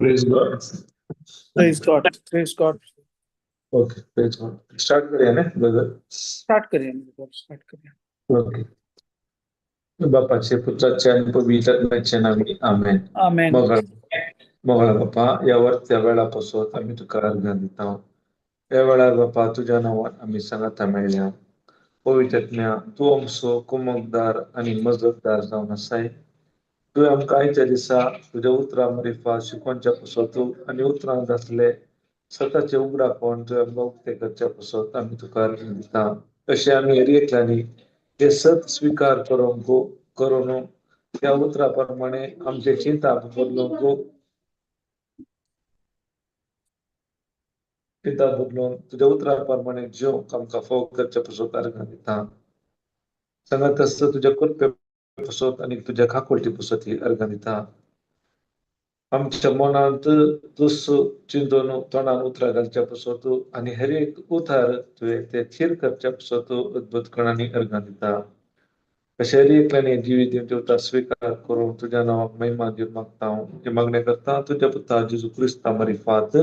Praise God. Praise God. Praise God. Okay, praise God. Start करूया ना brother. Start करिए start करिए. Okay. बापाचे पुत्राचे आणि पवित्रात्म्याचे नावे आमेन. आमेन. मग बापा यावर त्या वेळापासून आम्ही तुका आज्ञा देत आहोत. त्या वेळा बापा तुझ्या नावात आम्ही सांगता मेळ्या. पवित्रात्म्या तू आमचो कुमकदार आणि मजतदार जावन आसाय. तुवें आमकां आयच्या दिसा तुझ्या उतरां मरिफा शिकोवच्या पासून तू आनी उतरांत आसले स्वताचे उगडापण तुवें आमकां उक्ते करच्या पासून आमी तुका आज्ञा दिता. अशें आमी हेरेतल्यांनी ते सत स्वीकार करून त्या उतरा प्रमाणे आमचे चिंता बदलूंक चिंता बदलून तुझ्या उतरा प्रमाणे जिवंक आमकां फोव करच्या पासून आज्ञा दिता. सांगात तसं तुझ्या कृपे पासून आणि तुझ्या खाकोलटी पासून ती आज्ञा दिता. आमच्या मनांत तुस चिंतून तोंडान उतरां घालच्या पासून तू आनी हर एक उतार तुवें ते थीर करच्या पासून तू अद्भुत कणांनी आज्ञा दिता. अशें हर एकल्यानी जिवीत दिवचे उतार स्वीकार करून तुझ्या नांवाक महिमा दिवंक मागता हांव. हे मागणें करता तुझ्या पुता जेजू क्रिस्ता मरिफात.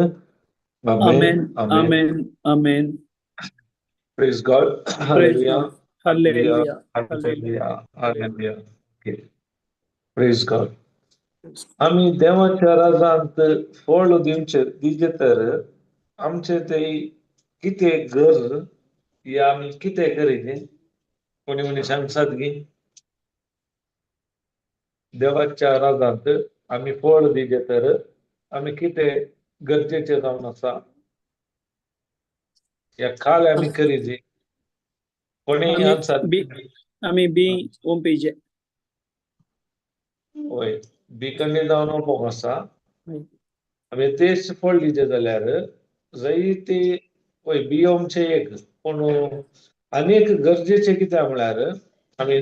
आमेन. आमेन. आमेन. आमेन. Praise God. Hallelujah. Hallelujah. Hallelujah. Hallelujah. Okay. Praise God. आम्ही देवाच्या राजांत फळ दिजे तर आमचे ते किती घर या आम्ही किती करीचे कोणी सांगसात की देवाच्या राजांत आम्ही फळ दिजे तर आम्ही किती गरजेचे जावन आसा या काल आम्ही करीचे कोणी आन्सर आम्ही बी ओंपीचे. होय बिकंडे जावन ओळखूंक आसा. आमी तेच फळ दिचे जाल्यार जय ते होय बियोमचे एक पूण अनेक गरजेचे कित्याक म्हळ्यार आमी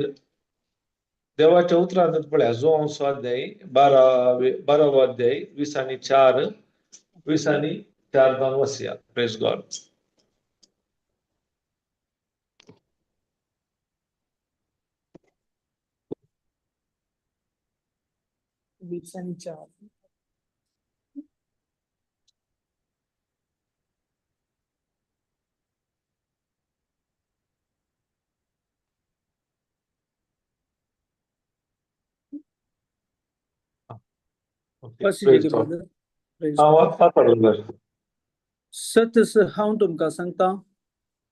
देवाच्या उतरांत पळया जो स्वाध्याय 12 अध्याय 20 आणि 4 जावन वसया. Praise God. सतस हांव तुमकां सांगता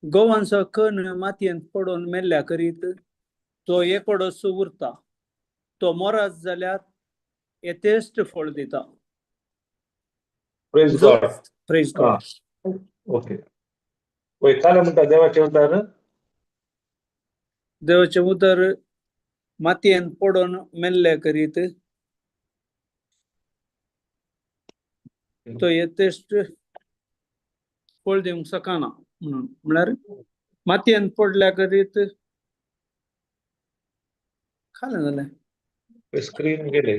गोवांचो कण मातयेंत पडून मेल्ल्या करीत तो एकोडोस उरता. तो मोरात जाल्यार येतेस्ट फळ दिता. Praise God. Praise God. Okay. होय काय म्हणता देवाचे उतार देवाचे उतर मातयेंत पडून मेल्ल्या करीत तो येतेस्ट फळ दिवंक शकना म्हणून म्हळ्यार मातयेंत पडल्या करीत खालें जालें स्क्रीन गेले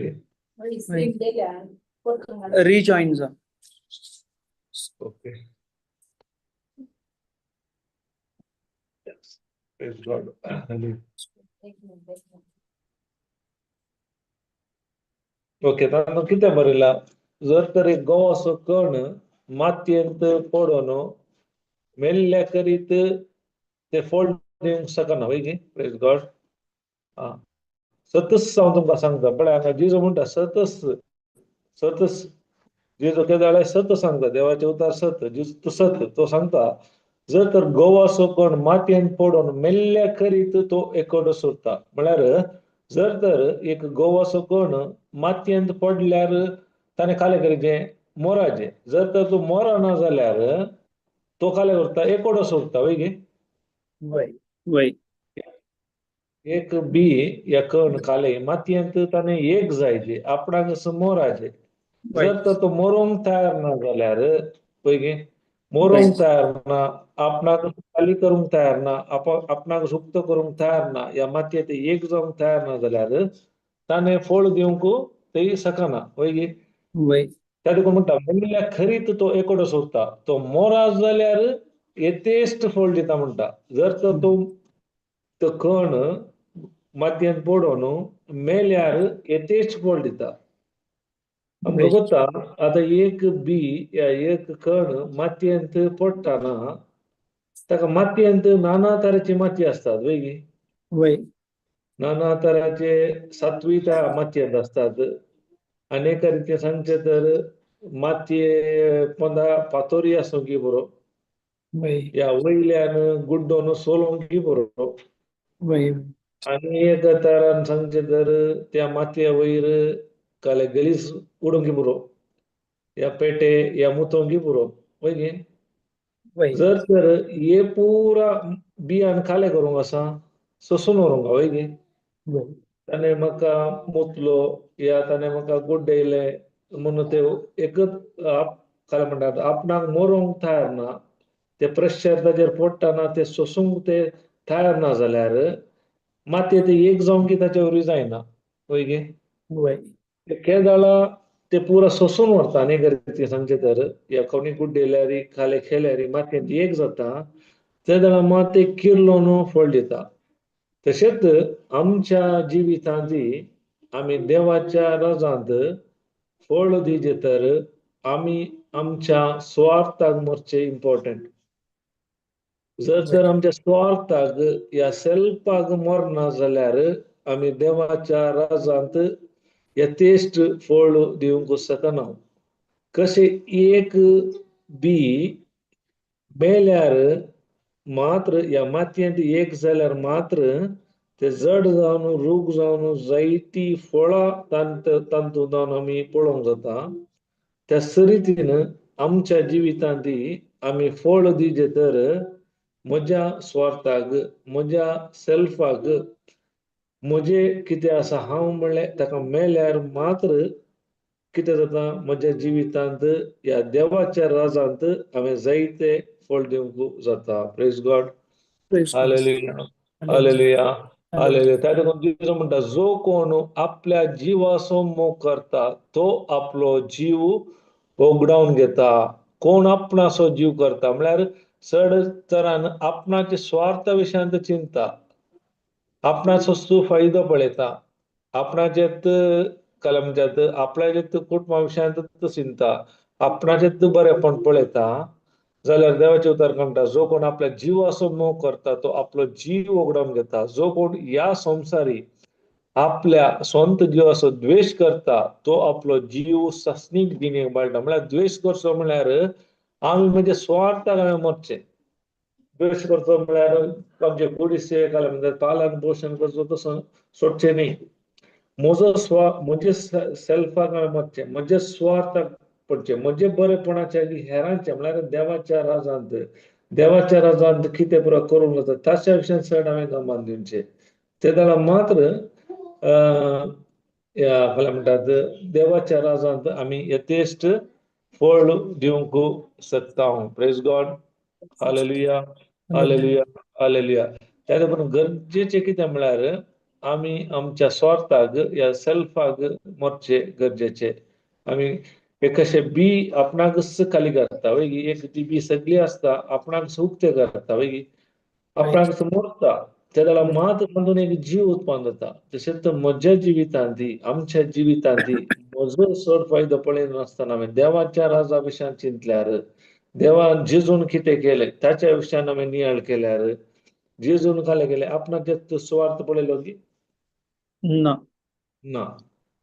रिजॉइन जा. ओके. Praise God. ओके तातूंत कितें बरयला जर तर एक गंवाचो कण मातयेंत पडून मेल्ल्या करीत ते फळ दिवंक शकना वय की. Praise God. सतस हांव तुमकां सांगता पळय हांगा जिजो म्हणटा सतस जिजो त्या जाल्यार सत सांगता देवाचे उतार सत तो सांगता जर तर गंवाचो कण मातयेंत पडून मेल्ल्या करीत तो एकोडोस उरता. म्हळ्यार जर तर एक गंवाचो कण मातयेंत पडल्यार ताणें कालें करीचें मोराचें. जर तर तूं मोरना जाल्यार तो कालें उरता एकोडोस उरता वय गे. वय एक बी या कण काले मातयेंत ताणें एक जायचे आपणाक मोराचे. जर तर तो मोरूंक तयार ना जाल्यार पळय गे मोरूंक तयार ना आपणाक खाली करूंक तयार ना आपणाक सुक्त करूंक तयार ना या मातयेंत एक जावंक तयार ना जाल्यार ताणें फळ दिवंक तेय शकना वय गे. त्या देखून म्हणटा मेल्ल्या खरीत तो एकोडोस उरता. तो मोरा जाल्यार येतेस्ट फोल्ड दिता म्हणटा जर तर तो कण मातयेंत पडून मेल्यार येतेस्ट फोल्ड दिता आमकां कोत्ता आतां एक बी या एक कण मातयेंत पडटाना ताका मातयेंत नाना तराची माती असतात वेगळी वय नाना तराचे सातवी त्या मातयेंत असतात अनेक रीती सांगचे तर मातये पोंदा पातोरी आसूं की बरो वय या वयल्यान गुड्डोन सोलूंक की बरो वय आनी एक तरान सांगचे तर त्या मातये वयर काले गलीस उडोंक बरो या पेटे या मुतोंक बरो वय वय जर तर ये पूरा बियान काले करूंक आसा सोसून व्हरूंक वय गे वय ताणें म्हाका मुतलो या ताणें म्हाका गुड्डयले म्हणून ते एकच काय म्हणटात आपणाक मरोंक तयार ना ते प्रेशर ताचेर पडटाना ते सोसूंक ते तयार ना जाल्यार मातये ते एक जावंक ताचे वरवीं जायना वय गे वय ते केदाळा ते पुरा सोसून व्हरता न्ही गरजे सांगचे तर या कोणी गुड्डयल्यार खाले खेल्यार मातयेंत एक जाता ते जाणा मात एक किर्लोन फळ दिता तशेंच आमच्या जिवितांतय आमी देवाच्या राजांत फळ दिजे तर आमी आमच्या स्वार्थाक मरचे इम्पॉर्टंट जर तर आमच्या स्वार्थाक या सेल्फाक मरना जाल्यार आमी देवाच्या राजांत यथेश्ट फळ दिवंक शकना कशें एक बी मेल्यार मात्र या मातयेंत एक जाल्यार मात्र ते जड जावन रूग जावन जायती फळां तातूंतल्यान आमी पळोवंक जाता त्या रितीन आमच्या जिवितांतय आमी फळ दिजे तर म्हज्या स्वार्थाक म्हज्या सेल्फाक म्हजे कितें आसा हांव म्हणलें ताका मेल्यार मात्र कितें जाता म्हज्या जिवितांत या देवाच्या राजांत हांवें जायते फळ दिवंक जाता praise God hallelujah hallelujah hallelujah त्या देखून जिजू म्हणटा जो कोण आपल्या जिवाचो मोग करता तो आपलो जीव वगडावन घेता कोण आपणाचो जीव करता म्हळ्यार चड तरान आपणाच्या स्वार्था विशयांत चिंता आपणाचो सुफायदो पळयता आपणाचेत काय म्हणटात आपल्याचेत कुटुंबा विशयांत चिंता आपणाचेत बरेपण पळयता जाल्यार देवाचे उतर म्हणटा जो कोण आपल्या जिवाचो मोग करता तो आपलो जीव वगडावन घेता जो कोण ह्या संवसारी आपल्या स्वंत जिवाचो द्वेष करता तो आपलो जीव सस्नीक दिणेक बाळटा म्हळ्यार द्वेष करचो म्हळ्यार आमी म्हणजे स्वार्थाक हांवें मरचें द्वेष करचो म्हळ्यार आमचे कुडिशे काय म्हणटात पालन पोशण करचो तसो सोडचें न्ही म्हजे सेल्फाक हांवें मरचें म्हजे स्वार्थाक पडचें म्हजे बरेपणाचे आनी हेरांचे म्हळ्यार देवाच्या राजांत कितें पुरो करूंक जाता ताच्या विशयान चड हांवें गमान दिवचें ते जाणा मात्र काय म्हणटात देवाच्या राजांत आमी यथेश्ट फळ दिवंक शकता praise God hallelujah hallelujah hallelujah त्या देखून गरजेचें कितें म्हळ्यार आमी आमच्या स्वार्थाक या सेल्फाक मरचे गरजेचे आमी एक कशें बी आपणाकच खाली घालता वय एक ती बी सगळी आसता आपणाक उक्ते घालता वय आपणाक मरता त्या जाल्यार मात तातूंत एक जीव उत्पन्न जाता तशेंच म्हज्या जिवितांतय आमच्या जिवितांतय म्हजो चड फायदो पळय नासतना हांवें देवाच्या राजा विशयान चिंतल्यार देवान जेजून कितें केलें ताच्या विशयान हांवें नियाळ केल्यार जेजून कालें केलें आपणाक स्वार्थ पळयलो की ना ना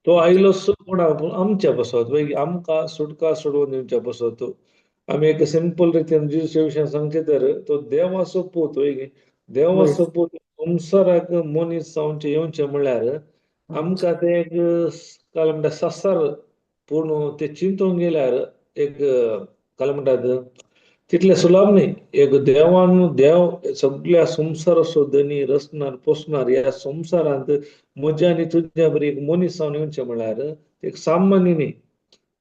तो आयलो कोणा आमच्या बसत वय आमकां सुटका सोडवून दिवच्या बसत आमी एक सिंपल रितीन जेजूच्या विशयान सांगचे तर तो देवाचो पूत वय देवाचो पूत संवसाराक मनीस जावचे येवचें म्हळ्यार आमकां ते एक काय म्हणटा संसार पूण ते चिंतूंक गेल्यार एक काय म्हणटात तितलें सुलभ न्ही एक देव सगळ्या संवसाराचो धनी रचणार पोसणार ह्या संवसारांत म्हज्या आनी तुज्या बरी एक मनीस जावन येवचें म्हळ्यार एक सामान्य न्ही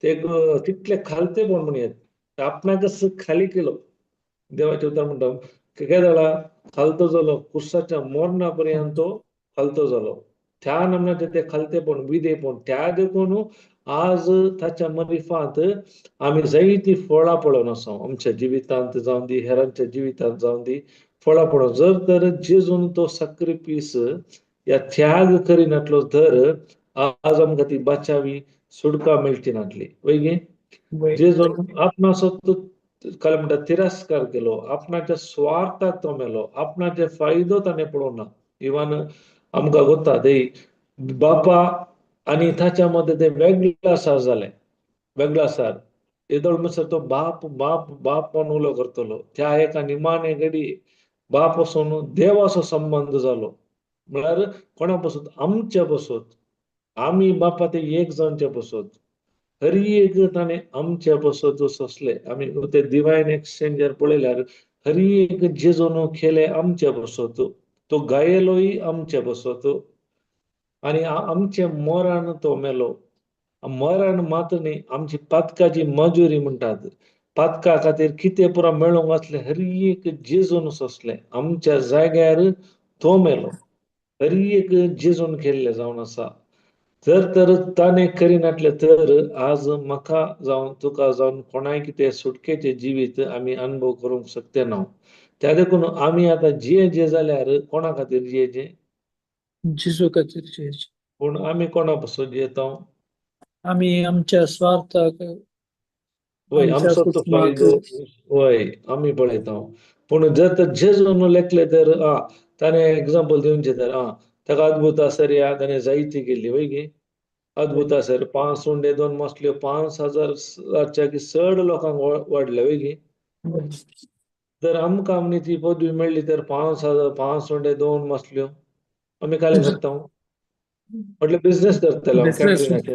ते एक तितले खालतेपण म्हणयात आपणाकच खाली केलो देवाचे उतर म्हणटा काय जाला खालतो जालो कुसाच्या मरणा पर्यंत तो खालतो जालो त्या नमन्याचे ते खलतेपण विधेपण त्या देखून आज ताच्या मरिफांत आम्ही जायती फळां पळोवन आसा आमच्या जिवितांत जावन दी हेरांच्या जिवितांत जावन दी फळां पळोवन जर तर जेजून तो सॅक्रिफीस या त्याग करिनातलो तर आज आमकां ती बाचावी सुटका मेळची नासली वैगी वय जेजून आपणाचो काय म्हणटा तिरस्कार केलो आपणाच्या स्वार्थाक तो मेलो आपणाचे फायदो ताणें पळोवना इवन आमकां कोत्ता ते बापा आणि ताच्या मध्ये ते वेगळासार जाले वेगळासार येदोळ म्हणसर तो बाप बाप बाप म्हणून उलो करतलो त्या एका निमाणे घडी बाप वसून देवाचो संबंध जालो म्हळ्यार कोणा पासून आमच्या पासून आम्ही बापा ते एक जाणचे पासून हरी एक ताणें आमच्या पासून सोंसले आमी ते डिवायन एक्सचेंजर पळयल्यार हरी एक जेजून केले आमच्या पासून तो गायलोय आमच्या पासून आणि आमचे मरण तो मेलो मरण मात्र न्ही आमची पातकाची मजुरी म्हणटात पातका खातीर कितें पुरो मेळोंक आसलें हरी एक जेजून सोंसलें आमच्या जाग्यार तो मेलो हरी एक जेजून केल्लें जावन आसा जर तर ताणें करिनासलें तर आज म्हाका जावं तुका जावन कोणाय कितें सुटकेचें जिवीत आमी अनुभव करूंक शकते ना त्या देखून आमी आतां जे जाल्यार कोणा खातीर जियेचें जिजू खातीर पूण आमी कोणा पासून जियेता आम्ही आमच्या स्वार्थाक वय आमच्या आमचो तो कुटुंबाक फायदो वय आमी पळयता पूण जर तर जेजून लेखले तर ताणें एग्जाम्पल दिवचें तर ताका अद्भुत आश्चर्या ताणें जायती केल्ली वय गे अद्भुत आश्चर्य 5 उंडे 2 मासल्यो 5,000च्या चड लोकांक वाडले वय गे जर आमकां आमनी ती पदवी मेळ्ळी तर 5,000 5 उंडे 2 मासल्यो आमी काले करता म्हटल्यार बिझनेस करतले हांव बिझनेस कॅटरिंगाचे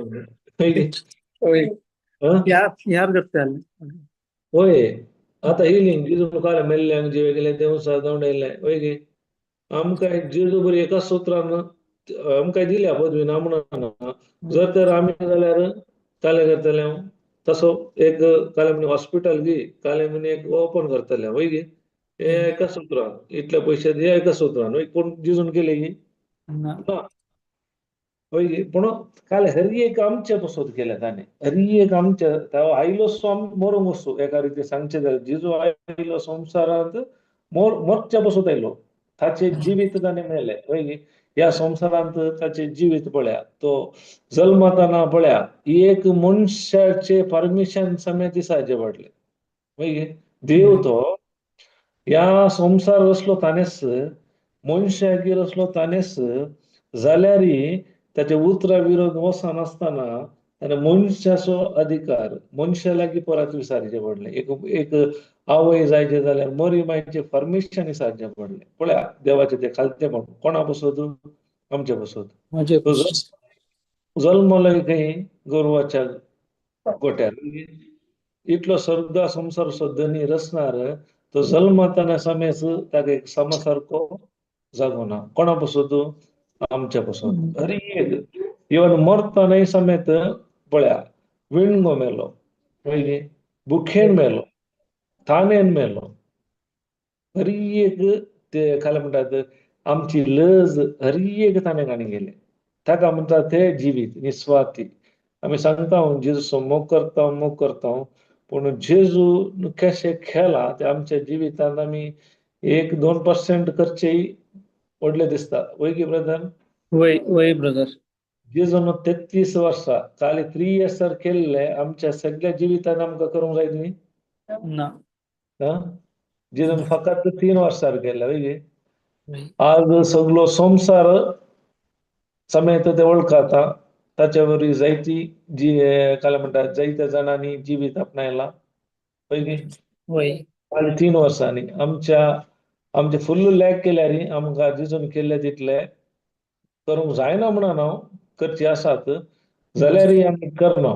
वय गे यार करताले होय आता हिलिंग जेजू काल मेल्ल्यांक जिवे गेले देवसा दवंडयले वय गे आमकां जेजू बरी एका सुत्रान आमकां दिल्या पदवी ना म्हणना जर तर आमी जाल्यार काले करतले हांव तसो एक काले म्हणे हॉस्पिटल गी काले म्हणे एक ओपन करतले वय गे हे एका सुत्रान इतले पयशे दिया एका सुत्रान वय कोण जेजून केले गी ना वय गे पूण काले हरी एक आमच्या पासून केल्या ताणें हरी एक आमच्या तो आयलो सो आमी मरूंक वचूं एका रिती सांगचे जाल्यार जेजू आयलो संवसारांत मरच्या पासून आयलो ताचे जिवीत ताणें मेले वय गे ह्या संवसारांत ताचे जिवीत पळया तो जल्मताना पळया एक मनशाचे परमिशन समेत दिसाचे पडले वय गे देव तो ह्या संवसार रचलो ताणेंच मनशागेर रचलो ताणेंच जाल्यारय ताचे उतरा विरोध वचनासतना ताणें मनशाचो अधिकार मनशा लागीं परत विचारचें पडलें एक आवय जायचे जाल्यार मरी मायचे परमिशन विचारचें पडलें पळया देवाचें तें खालतेपण कोणा पासून आमच्या पासून तो जल्मलोय खंय गोरवाच्या गोट्यार इतलो सर्ग संसार धनी रचणार तो जल्मताना समेत ताका एक समासारको जागो ना कोणा पासून आमच्या पासून हरी एक इवन मरतानाय समेत पळया विणगो मेलो पयली बुखेन मेलो तानेन मेलो हरी एक ते काय म्हणटात आमची लज हरी एक ताणें गाणी गेले ताका म्हणटा ते जिवीत निस्वार्थी आमी सांगता जेजू मोग करता पूण जेजू कशें खेळ्ळा ते आमच्या जिवितांत आमी 1-2% करचेय व्हडले दिसता वय गे ब्रदर वय ब्रदर जेजून 33 वर्सां खाली 3 इयर्स केल्ले आमच्या सगळ्या जिवितांत आमकां करूंक जाय न्ही ना जेजून फकत 3 वर्सां केल्ले वय गे आज सगळो संवसार समेत ते वळखाता ताचे वरवीं जायती जी काय म्हणटात जायत्या जाणांनी जिवीत आपणायला वय गे फाल्यां 3 वर्सांनी आमचे फुल्ल लॅक केल्यार आमकां जेजून केल्ले तितले करूंक जायना म्हणून हांव करचे आसात जाल्यारय आमी करना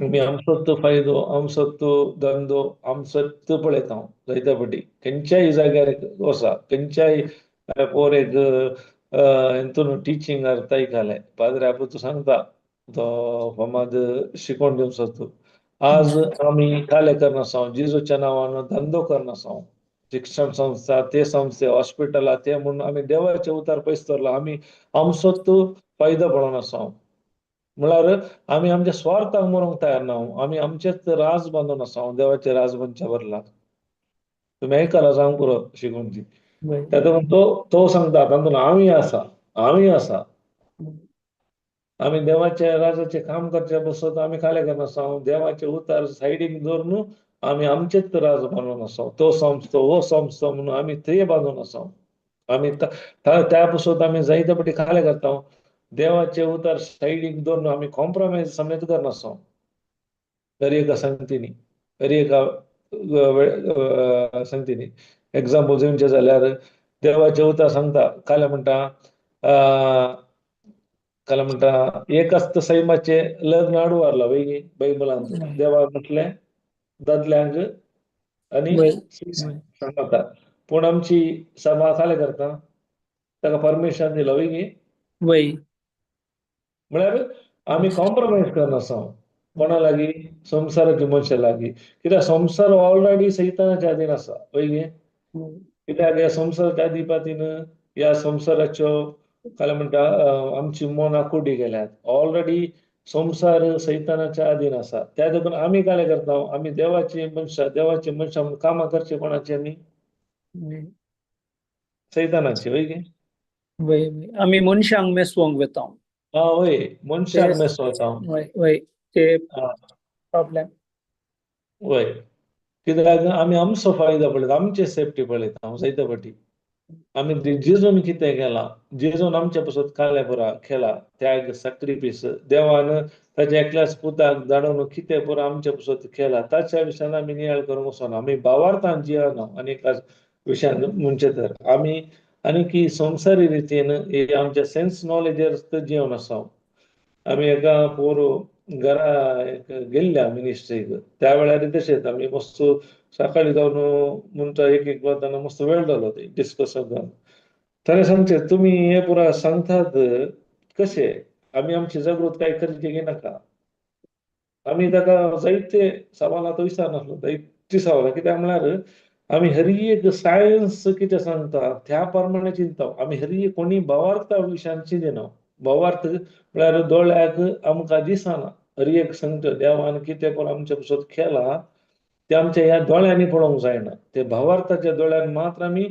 आमी आमचोच फायदो आमचोच धंदो आमचोच पळयता जायत्या फावटी खंयच्याय जाग्यार वचा खंयच्याय पोर एक हितून टिचींग जालें पाद्र्या तूं सांगता तो फामाद शिकोवन दिवचो तूं आज आमी काले करनासा जेजूच्या नांवान धंदो करनासा शिक्षण संस्था ते संस्थे हॉस्पिटला ते म्हणून आम्ही देवाचे उतार पयस धरला आम्ही आमचोच फायदा पळोवन आसा म्हळ्यार आम्ही आमच्या स्वार्थाक मरूंक तयार ना आम्ही आमचेच राज बांदून आसा देवाचे राज बनच्या बरला तुम्ही ऐकायला जावंक पुरो शिकून ती वय तातूंत तो सांगता तातूंत आम्ही आसा आम्ही देवाच्या राजाचे काम करचे बसत आम्ही खाले करना आसा देवाचे उतार सायडीक दवरून आम्ही आमचेच राज बांदून आसा तो संस्थो हो संस्थो म्हणून आम्ही ते बांदून आसा आम्ही त्या बसत आम्ही जायते पटी खाले करता देवाचे उतार सायडीक दवरून आम्ही कॉम्प्रोमाइज समेत करना आसा तरी एका संगतीनी तरी एका संगतीनी एग्जाम्पल दिवचे जाल्यार देवाचे उतार सांगता काले म्हणटा काले म्हणटा एक आसता सैमाचे लग्न आडवारला वैगी बायबलांत देवा म्हटले दादल्यांक आणि वय सांगता पूण आमची सभा काले करता ताका परमिशन दिला वैगी वय म्हळ्यार आम्ही कॉम्प्रोमाइज करना आसा कोणा लागीं संवसाराच्या मनशा लागीं कित्याक संवसार ऑलरेडी सैतानाच्या अधीन आसा वैगी कित्याक ह्या संवसाराच्या अधिपतीन ह्या संवसाराच्यो काय म्हणटा आमची मनां कुडी गेल्यात ऑलरेडी संवसार सैतानाच्या अधीन आसा त्या देखून आम्ही काय करता आम्ही देवाचे मनशा म्हणून कामां करचे कोणाची आमी सैतानाची वैगी वय आम्ही मनशांक मेसवंक वेता वय मनशाक मेसवता वय वय ते हा, प्रॉब्लेम वय कित्याक आमी आमचो फायदो पळयता आमचे सेफ्टी पळयता हांव जायते फावटी आमी जेजून कितें केलां जेजून आमचे पासून काले पुरा केला त्याग सॅक्रिफीस देवान ताच्या एकल्याच पुताक धाडून कितें पुरा आमचे पासून केला ताच्या विशयान आमी नियाळ करूंक वचना आमी भावार्थान जियेना आनीक विशयान म्हणजे तर आमी आनीक संवसारी रितीन आमच्या सेन्स नॉलेजर जिवन आसा आमी एका पोर घरा गेल्ल्या मिनिस्ट्रीक त्या वेळार तशेंच आमी मस्त सकाळी जावन म्हणटा एक वताना मस्त वेळ जालो ते डिस्कस जावन ताणें सांगचे तुमी हे पुरा सांगतात कशे आमी आमची जागृत काय करची की नाका आमी ताका जायते सवाल आतां विचारनासलो जायती सवाल कित्याक म्हळ्यार आमी हर एक सायन्स कितें सांगता त्या प्रमाणे चिंतता आमी हर एक कोणी भावार्था विशयान चिंतिना भावार्थ म्हळ्यार दोळ्याक आमकां दिसना हर एक सांगता देवान कितें पण आमच्या पासून केला ते आमच्या ह्या दोळ्यांनी पळोवंक जायना ते भावार्थाच्या दोळ्यान मात्र आमी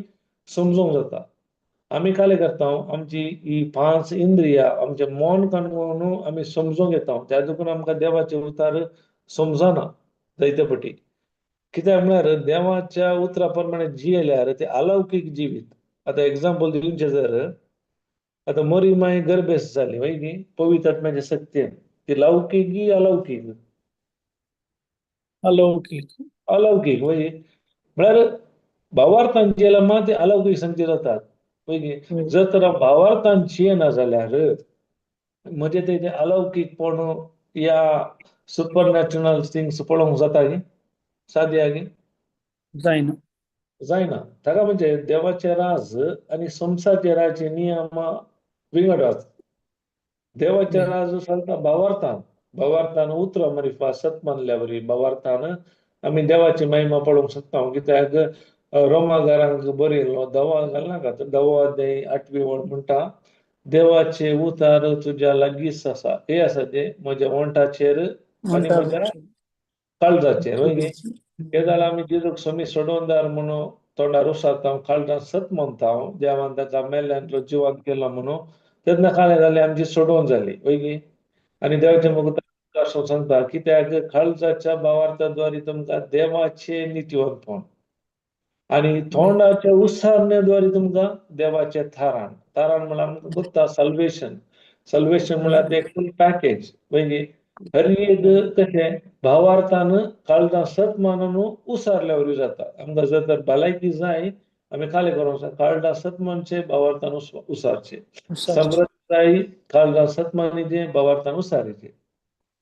समजूंक जाता आमी काले करता आमची ही 5 इंद्रिया आमचे मन काणून आमी समजूंक येता त्या देखून आमकां देवाचे उतार समजना जायते फावटी कित्याक म्हळ्यार देवाच्या उतरा प्रमाणे जियेल्यार ते अलौकीक जिवीत आतां एग्जाम्पल दिवचें जर आतां मोरी माय गर्भेस जाली वय की पवित्र आत्म्याचे सत्येन ती लौकीक अलौकीक अलौकिक अलौकिक वय म्हळ्यार भावार्थान जियेला मात ते अलौकीक संगती जातात वय की जर तर भावार्थान जियेना जाल्यार म्हणजे ते अलौकीकपण या सुपर नॅचरल थिंग्स पळोवंक जाता की साध्या की जायना जायना ताका म्हणजे देवाचे राज आणि संसारचे राजचे नियम विंगड आसात देवाचे राज सांगता भावार्थान उतरां मारिफा सत मानल्या बरी भावार्थान आमी देवाची महिमा पळोवंक शकता कित्याक रोमाकारांक बरयलो दवा घालनाका दवो अध्याय 8वी वळ म्हणटा देवाचे उतार तुज्या लागींच आसा हे आसा ते म्हज्या वंटाचेर आनी म्हज्या काळजाचेर वय गे हे जाल्यार आमी जेजूक समी सोडवंदार म्हणून तोंडार उसारता काळजांत सत म्हणटा देवान ताका मेल्ल्यांतलो जिवाक केला म्हणून तेन्ना काय जालें आमची सोडवण जाली वय गे आनी देवाचे मुखार सांगता कित्याक काळजाच्या भावार्थाद्वारे तुमकां देवाचे नितीवंतपण आणि तोंडाच्या उच्चारण्याद्वारे तुमकां देवाचे थारान म्हळ्यार आमकां कोत्ता सल्वेशन म्हळ्यार ते फूल पॅकेज म्हणजे हर एक कशें भावार्थान काळजां सत मानून उसारल्या वरी जाता आमकां जर तर भलायकी जाय आमी काले करूंक जाय काळजां सत मानचे भावार्थान उसारचे समृद्ध जाय काळजां सत मानीचे भावार्थान उसारीचे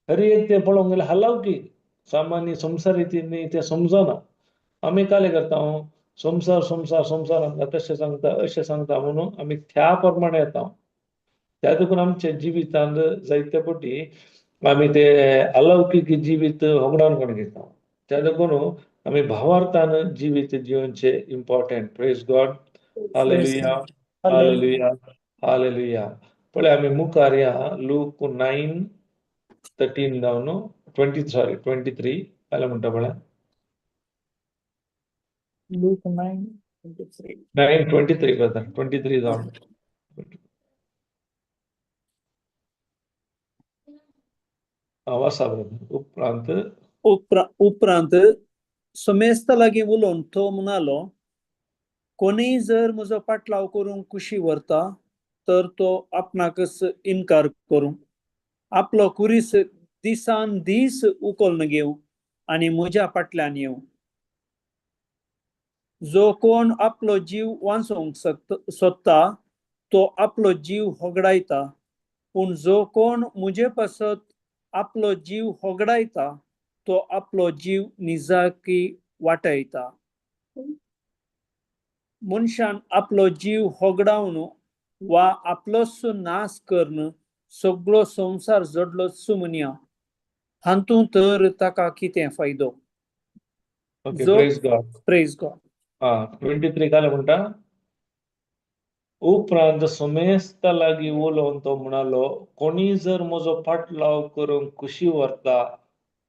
हर एक ते पळोवंक गेल्यार अलौकीक सामान्य संसारीतींनी ते समजना आमी काले करता संसार आमकां तशें सांगता अशें सांगता म्हणून आमी त्या प्रमाणे येता त्या देखून आमच्या जिवितांत जायते फावटी आमी ते अलौकीक जिवीत होगडावन कोण घेता त्या देखून आमी भावार्थान जिवीत जिवनचे important praise God hallelujah hallelujah hallelujah पळय आमी मुखार या लूक 9:13 जावन 23 जाल्यार म्हणटा पळय Luke 9:23. 9:23 ब्रदर 23 जावन वाचा ब्रदर उपरांत समेस्त लागीं उलोवन तो म्हणालो, कोणीय जर म्हजो पाटलाव करूंक कुशी व्हरता तर तो आपणाकच इन्कार करूं, आपलो कुरीस दिसान दीस उखलून घेवं आनी म्हज्या फाटल्यान येवं. जो कोण आपलो जीव वाचोवंक सोदता तो आपलो जीव होगडायता, पूण जो कोण म्हजे पासत आपलो जीव होगडायता तो आपलो जीव निजाकी वाटायता. मनशान आपलो जीव होगडावन वा आपलोच नाश करून सगळो संसार जडलो सुमन्या, हातूंत तर ताका कितें फायदो. ओके जो प्रेज गॉड प्रेज गॉड 23 काय म्हणटा उपरांत समेस्त लागीं उलोवन तो म्हणालो, कोणी जर म्हजो पाटलाव करूंक कुशी व्हरता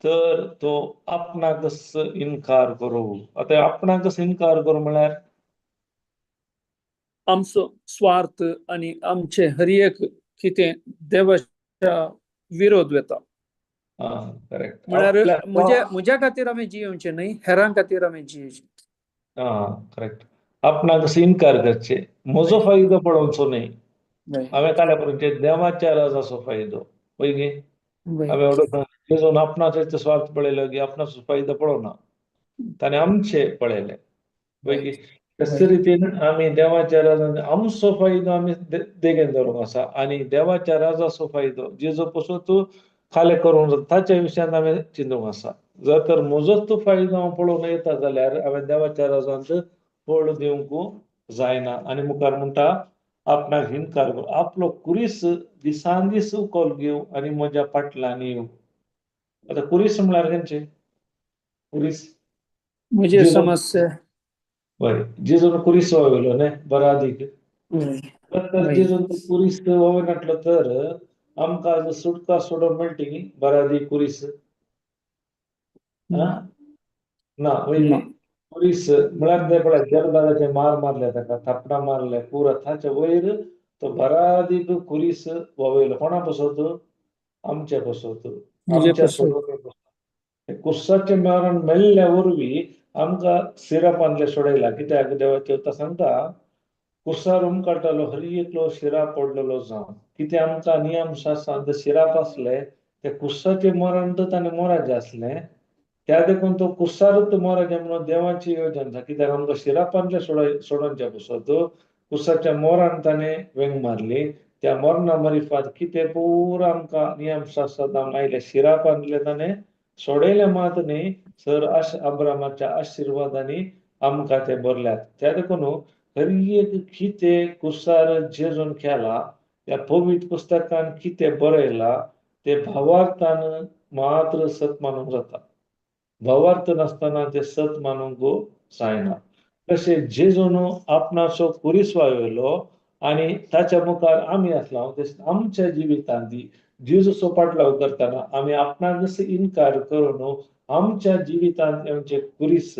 तर तो आपणाकच इन्कार करूं. आता आपणाकच इन्कार करूं म्हळ्यार आमचो स्वार्थ आणि आमचे हर एक कितें देवाच्या विरोध वेता. करेक्ट म्हळ्यार म्हज्या खातीर आमी जियोवचे न्हय, हेरां खातीर आमी जियोचे. करेक्ट आपणाकच इन्कार करचे, म्हजो फायदो पळोवचो न्हय. हांवें काल्या पर्यंत देवाच्या राजाचो फायदो पळय हांवें एवढो जेजून आपणाचो स्वार्थ पळयलो की आपणाचो फायदो पळोवना, ताणें आमचे पळयले पळय तशे रितीन आमी देवाच्या राजान आमचो फायदो आमी देगेन धरूंक आसा आनी देवाच्या राजाचो फायदो जेजू पसून तूं खाले करूंक ताच्या विशयान हांवें चिंतूंक आसा. जर तर म्हजोच तो फायदो हांव पळोवन येता जाल्यार हांवें देवाच्या राजांत फळ दिवंक जायना. आनी मुखार म्हणटा आपणाक इन्कार करूं, आपलो कुरीस दिसान दीस उखल घेवं आनी म्हज्या फाटल्यान येवं. आतां कुरीस म्हळ्यार खंयचे कुरीस म्हजे समस्या हय जेजून कुरीस वळयलो न्हय बरादीक. तर जेजून कुरीस वळनाटलो तर आमकां आज सुटका सोडून मेळटली बरादी कुरीस ना वयली कुरीस म्हळ्यार ते पळय जरदाराचे मार मारले ताका थापणां मारले पुरो ताचे वयर तो बरादीक कुरीस वळयलो कोणा पसत आमच्या पसत आमच्या सोडून कुर्साचें मरण मेल्ल्या वरवीं आमकां सिरपांतले सोडयला. कित्याक देवाचे उतर सांगता कुर्सार काडटालो हर एकलो शिराप पडलेलो जावन कितें आमकां नियम शास्त्रांत शिराप आसले ते कुर्साचें मरण तर ताणें मोराचें असलें त्या देखून तो कुर्सारूच मोराचें म्हणून देवाची योजना कित्याक आमकां शिरापांतले सोडोवच्या पसत कुर्साच्या मोरान ताणें वेंग मारली. त्या मरणा मारिफात कितें पुरो आमकां नियम शास्त्रांत आयले शिरापांतले ताणें सोडयले मात न्ही सर अब्रामाच्या आशिर्वादांनी आमकां ते भरल्यात. त्या देखून हर एक कितें कुर्सार जेजून केला त्या पवित्र पुस्तकान कितें बरयला ते भावार्थान मात्र सत मानूंक जाता. भावार्थ नासतना ते सत मानूंक जायना. तशें जेजून आपणाचो कुरीस वाळयलो आनी ताच्या मुखार आमी आसलो आमच्या जिवितांत जेजूचो पाटलाव करतना आमी आपणाकच इन्कार करून आमच्या जिवितांत आमचे कुरीस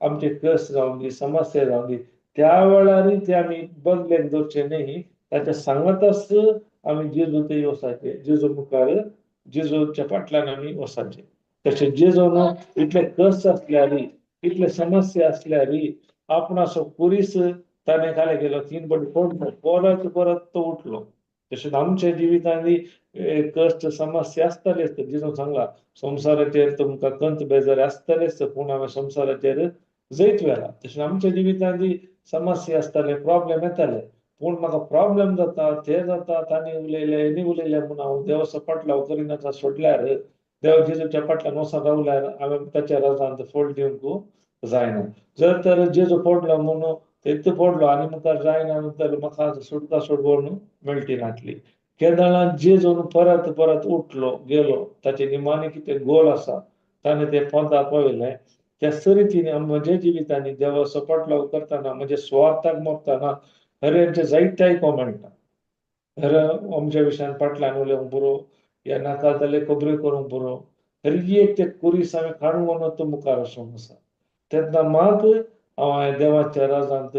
आमचे कस जावं दी समस्या जावं दी त्या वेळार ते आमी बदलेन दवरचे न्हय. ताच्या सांगताच आमी जेजू थंय वसाचे जेजू मुखार जेजूच्या फाटल्यान आमी वसाचे. तशें जेजून इतले कस आसल्यार इतले समस्या आसल्यार आपणाचो कुरीस ताणें काले केलो 3 फावटी फोडलो परत परत तो उठलो. तशेंच आमच्या जिवितांनी कश्ट समस्या आसतलेच. जेजून सांगला संवसाराचेर तुमकां कंत बेजार आसतलेच पूण हांवें संवसाराचेर जैत व्हेला. तशें आमच्या जिवितांत समस्या आसतले प्रॉब्लेम येताले पूण म्हाका प्रॉब्लेम जाता ते जाता तांणी उलयले हेणी उलयले म्हूण हांव देवाचो पाटलाव करिनाका सोडल्यार देव जेजूच्या फाटल्यान वचून रावल्यार हांवें ताच्या राजांत फळ दिवंक जायना. जर तर जेजू पडलो म्हणून तेच पडलो आनी मुखार जायना जाल्यार म्हाका सुटका सोडवून मेळटी नासली. केदारांत जेजून परत परत उठलो गेलो ताचे निमाणे कितें गोल आसा ताणें ते पोंदा पळयलें त्या रितीने म्हज्या जिवितांनी देवा सपाटलाव करताना म्हणजे स्वार्थाक मरतना खरें यांचे जायत्याय मेळटा खरं आमच्या विशयान फाटल्यान उलोवंक पुरो या नाका जाल्ले खबऱ्यो करूंक पुरो खरी एक ते कुरीस हांवें काडून व्हरून तो मुखार वचूंक आसा तेन्ना मात हांव देवाच्या राजांत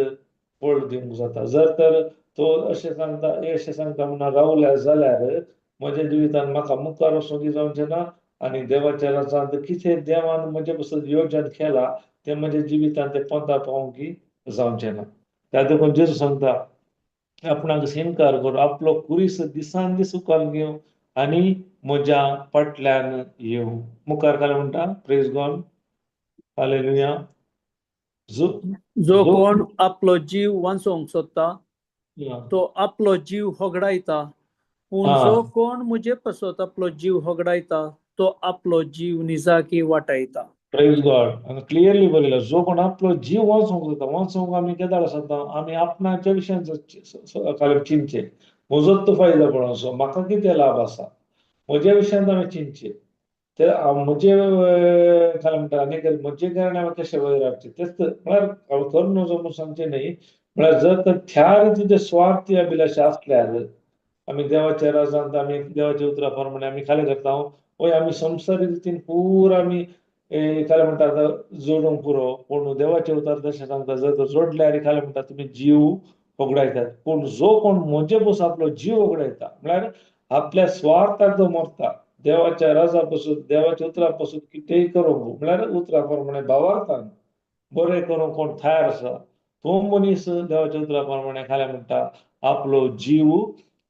पळ दिवंक जाता जर तर तो अशें सांगता म्हणून रावल्या जाल्यार म्हज्या जिवितान म्हाका मुखार वचूंक जावचें ना आणि देवाच्या राजांत कितें देवान म्हजे पासून योजन केला ते म्हज्या जिवितांत ते पंथा पावोवंक जावचें ना त्या देखून जेजू सांगता आपणाक इन्कार करून आपलो कुरीस दिसान दीस उखोवन घेवं आनी म्हज्या फाटल्यान येवं मुखार काय म्हणटा प्रेज गॉड हालेलुया जो जो जो कोण आपलो जीव वाचोवंक सोदता तो आपलो जीव होगडायता पूण जो कोण म्हजे पासत आपलो जीव होगडायता तो आपलो जीव निजाकी वाटायता प्रेज गॉड हांगा क्लियरली बरयला जो कोण आपलो जीव वाचोवंक आमी केदार आसता आमी आपणाच्या विशयान चिंतचे म्हजोच तो फायदो पळोवचो म्हाका कितें लाभ आसा म्हज्या विशयान हांवें चिंतचें ते म्हजे काय म्हणटा आनी म्हजे कारण हांवें कशें वयर हाडचें तेच म्हळ्यार हांव करून नजो म्हूण सांगचें न्ही म्हळ्यार जर तर त्या रितीचे स्वार्थी अभिलाशा आसल्यार आमी देवाच्या राजांत आमी देवाच्या उतरा प्रमाणे आमी खाली करता हय आमी संवसारी रितीन पूर आमी काय म्हणटा जोडूंक पुरो पूण देवाच्या उतर तशें सांगता जर तर जोडल्यार खाली म्हणटा तुमी जीव होगडायतात पूण जो कोण म्हजे बस आपलो जीव होगडायता म्हळ्यार आपल्या स्वार्थाक जो मरता देवाच्या राजा पासून देवाच्या उतरा पासून कितेंय करूंक म्हळ्यार उतरा प्रमाणे भावार्थान बरें करूंक कोण तयार आसा तो मनीस देवाच्या उतरा प्रमाणे खाल्या म्हणटा आपलो जीव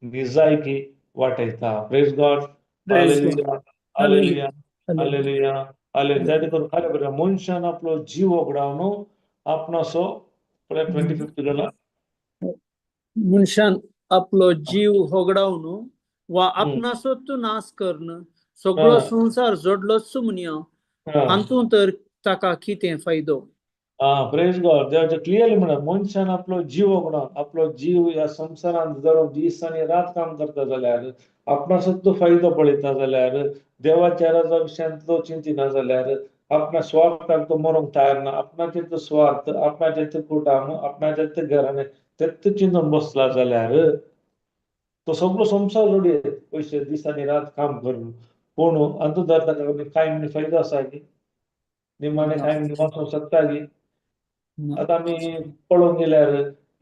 निजायकी वाटयता praise God Praise God. Hallelujah hallelujah Hallelujah. Hallelujah. Hallelujah hallelujah त्या देखून खाल्या बरें मनशान आपलो जीव वगडावन आपणाचो 25th जाला मनशान आपलो जीव होगडावन वा आपणाचोच नाश करून सगळो संसार जोडलोच म्हणया हातूंत तर ताका कितें फायदो प्रेज गॉड देवाचे क्लियरली म्हणा मनशान आपलो जीव वगडावन आपलो जीव ह्या संवसारांत जर दीस आनी रात काम करता जाल्यार आपणाचोच तो फायदो पळयता जाल्यार देवाच्या राजा विशयान तो चिंतिना जाल्यार आपणा स्वार्थाक तो मरूंक तयार ना आपणाचे तो स्वार्थ आपणाचे ते कुटाम आपणाचे ते घराणे तेच चिंतून बसला जाल्यार तो सगळो संवसार जोडयत पयशे दीस आनी रात काम करून पूण अंतू दर ताका कांय फायदो आसा की निमाणे कांय वाचूंक शकता की आता आमी पळोवंक गेल्यार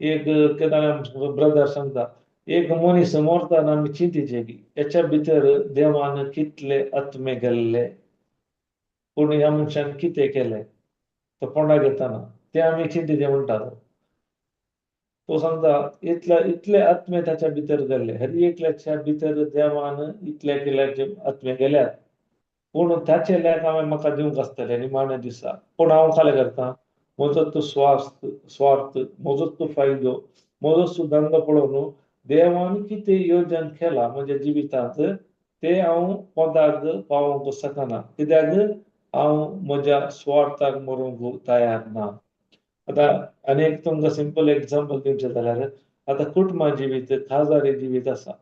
एक केदार ब्रदर सांगता एक मनीस मरतना आमी चिंतीचे की हेच्या भितर देवान कितले आत्मे गेल्ले पूण ह्या मनशान कितें केलें तो कोणाक येताना ते आमी चिंतीचे म्हणटा तो सांगता इतले आत्मे ताच्या भितर गेल्ले हर एकल्याच्या भितर देवान इतले केल्याचे आत्मे गेल्यात पूण ताचे लेख हांवें म्हाका दिवंक आसतले निमाणे दिसा पूण हांव फाल्यां करता म्हजोच तो स्वार्थ म्हजोच तो फायदो म्हजोच तो धंदो पळोवन देवान कितें योजन केला म्हज्या जिवितांत ते हांव पदाक पावोवंक शकना कित्याक हांव म्हज्या स्वार्थाक मरूंक तयार ना आता अनेक तुमकां सिंपल एग्जांपल दिवचें जाल्यार आता कुटुंबा जिवीत खासदारी जिवीत आसा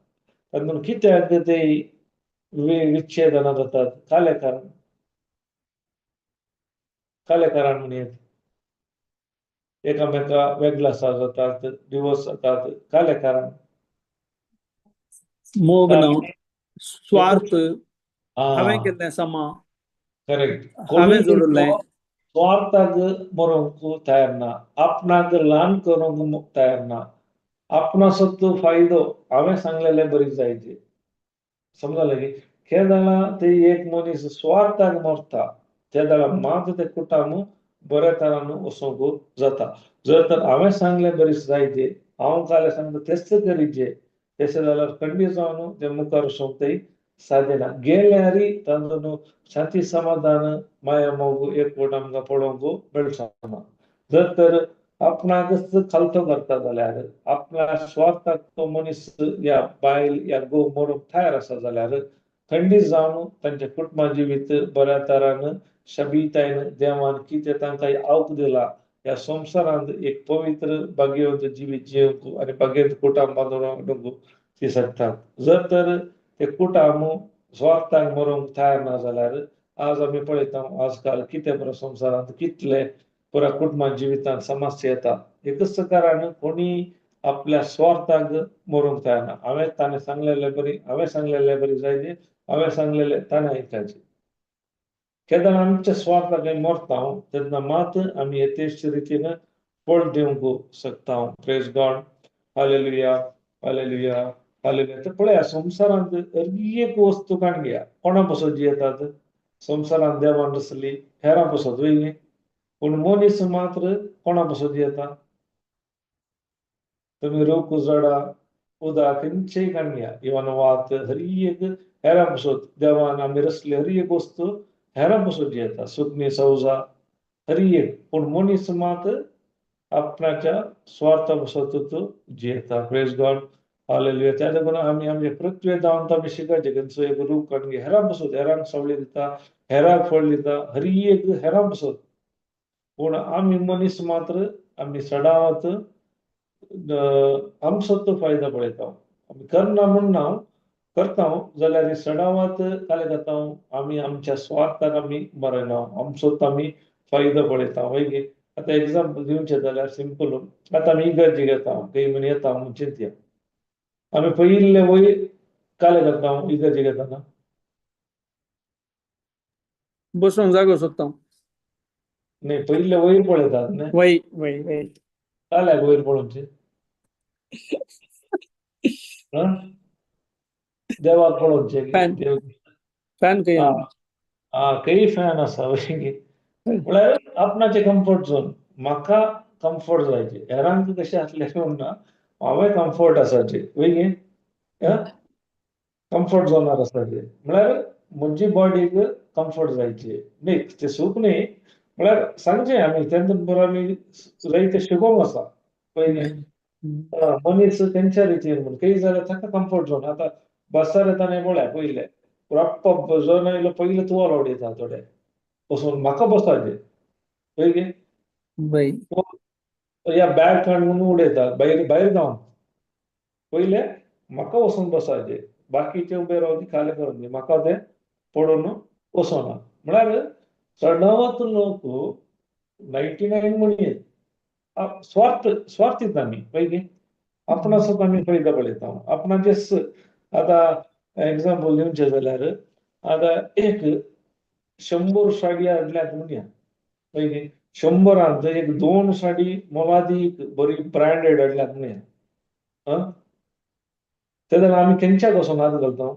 तातूंत कित्याक ते विच्छेदना जातात काले कारण म्हणयत एकामेका वेगळासा जातात डिवोर्स जातात काले कारण मोग ना स्वार्थ हांवें केल्लें समा करेक्ट हांवें कोणूय जोडलें स्वार्थाक मरूंक तयार ना आपणाक ल्हान करूंक तयार ना आपणाचो तो फायदो हांवें सांगलेलें बरी जायचे समजलें की केदाळा ते एक मनीस स्वार्थाक मरता केदाळा मात ते कुटाम बऱ्या तरान वचोंक जाता जर तर हांवें सांगलें बरी जायते हांव काले सांगता तेच करीचे तशें जाल्यार खंडीत जावन ते मुखार वचोंक ते साध्य ना गेल्यारय तातूंत शांती समाधान माया मोग एकवट आमकां पळोवंक मेळचो जर तर आपणाकच खालतो करता जाल्यार आपल्या स्वार्थाक तो मनीस या बायल या घोव मरूंक तयार आसा जाल्यार खंडीत जावन तांचे कुटुंबा जिवीत बऱ्या तरान शबीतायेन देवान कितें तांकां आवक दिला ह्या संवसारांत एक पवित्र भाग्यवंत जिवीत जिवंक आनी भाग्यवंत कुटाम बांदूंक ती शकतात जर तर ते कुटाम स्वार्थाक मरूंक तयार ना जाल्यार आज आम्ही पळयता आजकाल कितें बरो संवसारांत कितले पुरा कुटुंबां जिवितांत समस्या येतात एकच कारण कोणी आपल्या स्वार्थाक मरूंक तयार ना हांवें ताणें सांगलेलें बरी हांवें सांगलेलें बरी जायची हांवें सांगलेलें ताणें आयकपाचें केन्ना आमच्या स्वार्थाक मरता तेन्ना मात आमी यथेश्ट रितीन फळ दिवंक शकता praise God hallelujah hallelujah hallelujah तर पळया संवसारांत एक वस्तू काण घेया कोणा पासून जियेतात संवसारांत देवान रचली हेरां पासून वयली पूण मनीस मात्र कोणा पासून जियेता तुम्ही रूख झाडां उदक खंयचेय काण घेया इवन वात हर एक हेरां पासून देवान आमी रचले हर एक वस्तू हेरां पासून जियेता सुकणी सौजा हर एक पूण मनीस मात आपणाच्या स्वार्था पासून जियेता प्रेज गॉड हालेलुया त्या लागून आमी आमचे पृथ्वी जावन आमी शिकायचे खंयचो एक रूख काण घे हेरां पासून हेरांक सवळी दिता हेरांक फळ दिता हर एक हेरां पासून पूण आमी मनीस मात्र आमी सदांच आमचोच फायदा पळयता आमी करना म्हूण ना करता जाल्यार सदांच काले जाता आमी आमच्या स्वार्थाक आमी मरयना आमचोच आमी फायदो पळयता वय आतां एग्जाम्पल दिवचें जाल्यार सिंपल आतां आमी इगर्जी घेता खंय म्हण येता म्हूण चिंतया आमी पयले वयर काले करता इगर्जी घेतना बसून जागो सोदता न्ही पयले वयर पळयतात न्ही वय वय वय काल्याक वयर पळोवचें देवाक पळोवचें फॅन देव फॅन खंय हा आहा? खंय फॅन आसा म्हळ्यार आपणाचें कम्फर्ट झोन म्हाका कम्फर्ट जायचे हेरांक कशें आसलें म्हणना हांवें कम्फर्ट आसाचे वय कम्फर्ट झोनार आसाचे म्हळ्यार म्हजी बॉडीक कम्फर्ट जायचे न्ही तें सूख न्ही म्हळ्यार सांगचें आमी तेन्ना बरो आमी जायते शिकोंक आसा पयलीं मनीस तेंच्या रितीन म्हूण खंय जाल्यार ताका कम्फर्ट झोन आतां बसार येता न्ही पळया पयले प्रॉपर बसोन आयलो पयले तुवालो उडयता थोडे बसून म्हाका बसपाचें पयली वय या बॅग काड म्हणून उडयता भायर भायर जावन पयले म्हाका वचून बसपाचें बाकीचे उबे रावन खाली करून दी म्हाका तें पडून वचोना म्हळ्यार सदांच लोक 99 म्हणीत स्वार्थीत आमी पयली आपणाचोच आमी फायदो पळयता आपणाचेच आतां एग्जाम्पल दिवचें जाल्यार आतां एक 100 साडी हाडल्यात म्हणया पयली 100रांत एक 2 साडी मोलादीक बरी ब्रँडेड हाडल्यात म्हणया तेन्ना आमी केंच्याक वचोन हात घालता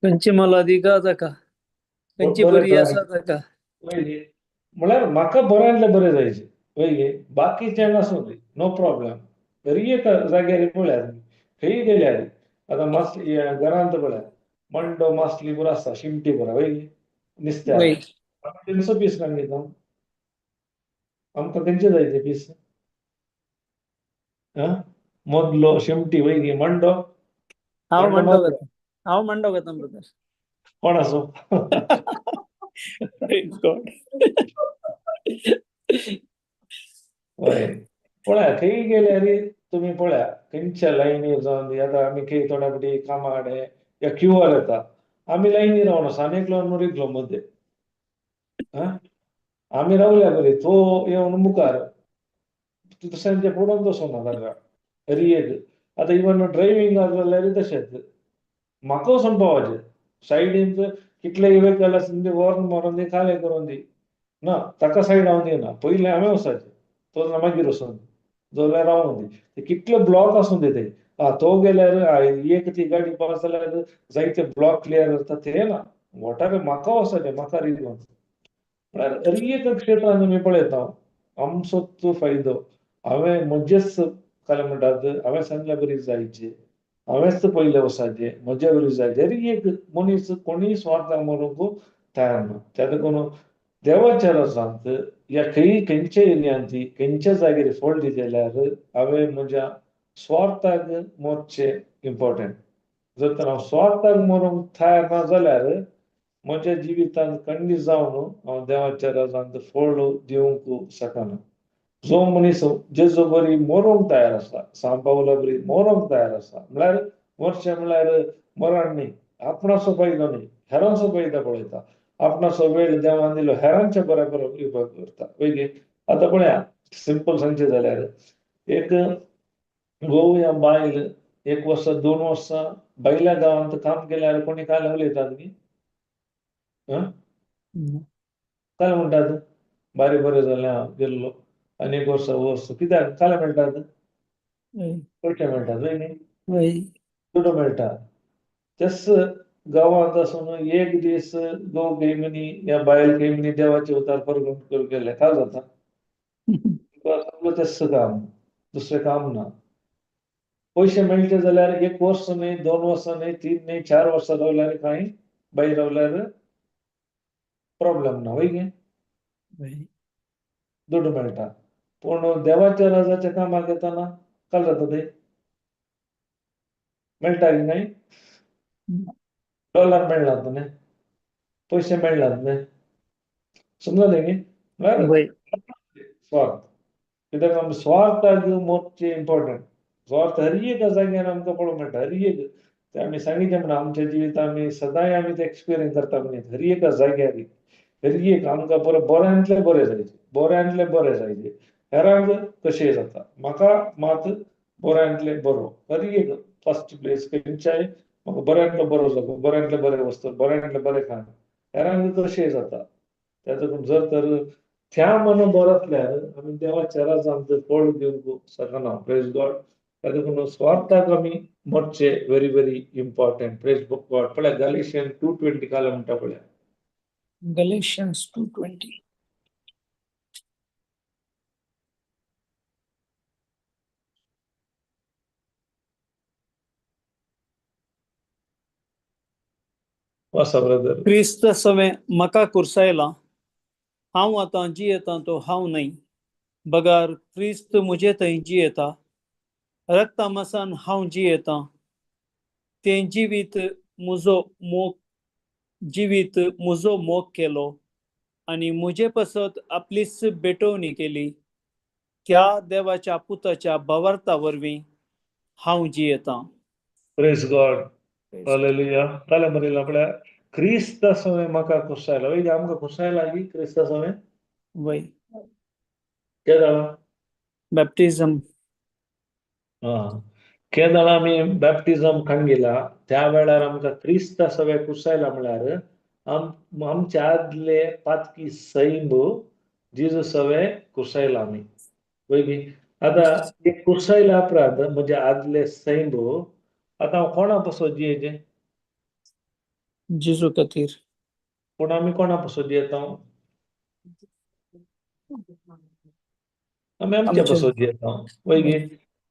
खंयची मोलादीक जाका खंयची बरे बरी आसा ताका पयली म्हळ्यार म्हाका बऱ्यांतले बरें जायचे पयली बाकीचे नासूं दी नो प्रॉब्लेम तरी एक जाग्यार पळयात खंय गेल्यार आतां मासली घरांत पळया मंडो मासली बरो आसा शिमटी बरो वय वय नुस्त्याक 300 पीस काडून घेता आमकां खंयचे जाय ते पीस मदलो शिमटी वय मंडो हांव मंडो मंडो मारता घेता हांव मंडो घेता ब्रदर कोण आसूं प्रेज गॉड हय पळया खंय गेल्यार तुमी पळया खंयच्या लायनीर जावन आतां आमी खंय थोड्या फावटी कामा कडेन या क्यूआर येता आमी लायनीर रावना आनीक लागून मरीतलो मदें आमी रावल्या बरी तो येवन मुखार दुसऱ्यांचे पडोवन बसोना ताका हरी एक आतां इवन ड्रायव्हिंगाक जाल्यार तशेंच म्हाका वचोन पावपाचें सायडीन कितलेय वेहिकल आसूं दी हॉर्न मारून दी कालें करून दी ना ताका सायडावन दिना पयलें हांवें वचपाचें तो मागीर वचोन जाल्यार रावूं दी कितले ब्लॉक आसूं दी ते तो गेल्यार एक ती गाडी पास जाल्यार जायते ब्लॉक क्लियर जाता ते ना वॉटार म्हाका वचपाचें म्हाका रिजन म्हळ्यार हर एक क्षेत्रांत आमी पळयता आमचोच फायदो हांवें म्हजेच काले म्हणटात हांवें सांगल्या बरी जायचे हांवेंच पयले वचपाचें म्हजे बरी जायचे हर एक मनीस कोणीय स्वार्थाक मरूंक तयार ना त्या लागून देवाच्या रजांत या खंयच्या एरियांत खंयच्या जाग्यार फळ दी जाल्यार हांवें म्हज्या स्वार्थाक मरचें इम्पॉर्टंट जर तर हांव स्वार्थाक मरूंक तयार ना जाल्यार म्हज्या जिवितांत खंडीत जावन हांव देवाच्या राजांत फळ दिवंक शकना जो मनीस जेजो बरी मरूंक तयार आसा सांपावला बरी मरूंक तयार आसा म्हळ्यार मरचें म्हळ्यार मरण न्ही आपणाचो फायदो न्ही हेरांचो पळयता पळयता आपणाचो वेळ देवान दिलो हेरांच्या बरोबर विभाग करता वेगळे आता पळया सिंपल सांगचे जाल्यार एक घोव या बायल 1 वर्स 2 वर्स बैल्या गावांत काम केल्यार कोणी काय उलयतात न्ही काय म्हणतात बारी बरें जालें हांव गेल्लो आनी 1 वर्स वस्त कित्याक काय मेळटात पयशे मेळटात वय न्ही दुडो मेळटा तस गावांत आसून एक दीस घोव घेयमनी या बायल घेयमनी देवाचे उतार परगट करूंक गेले काय जाता तुका सगळं तस्स काम दुसरें काम ना पयशे मेळचे जाल्यार 1 वर्स न्ही 2 वर्स न्ही 3 न्ही 4 वर्स रावल्यार कांय बाई रावल्यार प्रॉब्लेम ना वय गे दुडू मेळटा पूण देवाच्या राजाच्या कामाक येताना काय जाता ते मेळटा की नाही डॉलर मेळनात न्ही पयशे मेळनात न्ही समजलें न्ही स्वार्थ कित्याक आमी स्वार्थाक मोठचे इम्पॉर्टंट स्वार्थ हर एक जाग्यार आमकां पळोवंक मेळटा हर एक ते आमी सांगितलें म्हणा आमच्या जिवितांत आमी सदांय आमी ते एक्सपिरियन्स करता म्हणून हर एक जाग्यार हर एक आमकां बऱ्यांतले बरें जायचे बऱ्यांतले बरें जायचे हेरांक कशें जाता म्हाका मात बऱ्यांतले बरो हर एक फर्स्ट प्लेस खंयच्याय म्हाका बऱ्यांतलो बरो जागो बऱ्यांतले बरें वस्त बऱ्यांतले बरें खाण हेरांक कशें जाता त्या देखून जर तर त्या मन बरो आसल्यार आमी देवाच्या राजांत फळ घेवंक शकना प्रेज गॉड त्या देखून स्वार्थाक आमी मोडचे very very important praise God पळय गॅलेशियन 2:20 काय म्हणटा पळय Galatians 2:20. वासा ब्रदर क्रिस्त सवे म्हाका कुरसायला हांव आतां जियेतां तो हांव न्हय बगार क्रिस्त म्हजे थंय जियेता रक्ता मसान हांव जियेतां तें जिवीत म्हजो मोग केलो आनी म्हजे पसत आपलीच बेटवणी केली त्या देवाच्या पुताच्या भावार्था वरवीं हांव जियेतां प्रेज गॉड हालेलुया काय म्हणलें आपल्या क्रिस्त सवे म्हाका कुरसायला वय आमकां कुरसायला की क्रिस्त सवे वय केदाळा बॅप्टिझम केदाळा आमी बॅप्टिझम खाण गेला त्या वेळार आमकां क्रिस्त सवे कुरसायला म्हळ्यार आमच्या आदले पातकी सैब जिजू सवे कुरसायला आमी वय आतां एक कुरसायला अपराध म्हणजे आदले सैब आतां हांव कोणा पासो जियेचें जिजू खातीर पूण आमी कोणा पासो जियेता आमी आमच्या पासो जियेता वय गे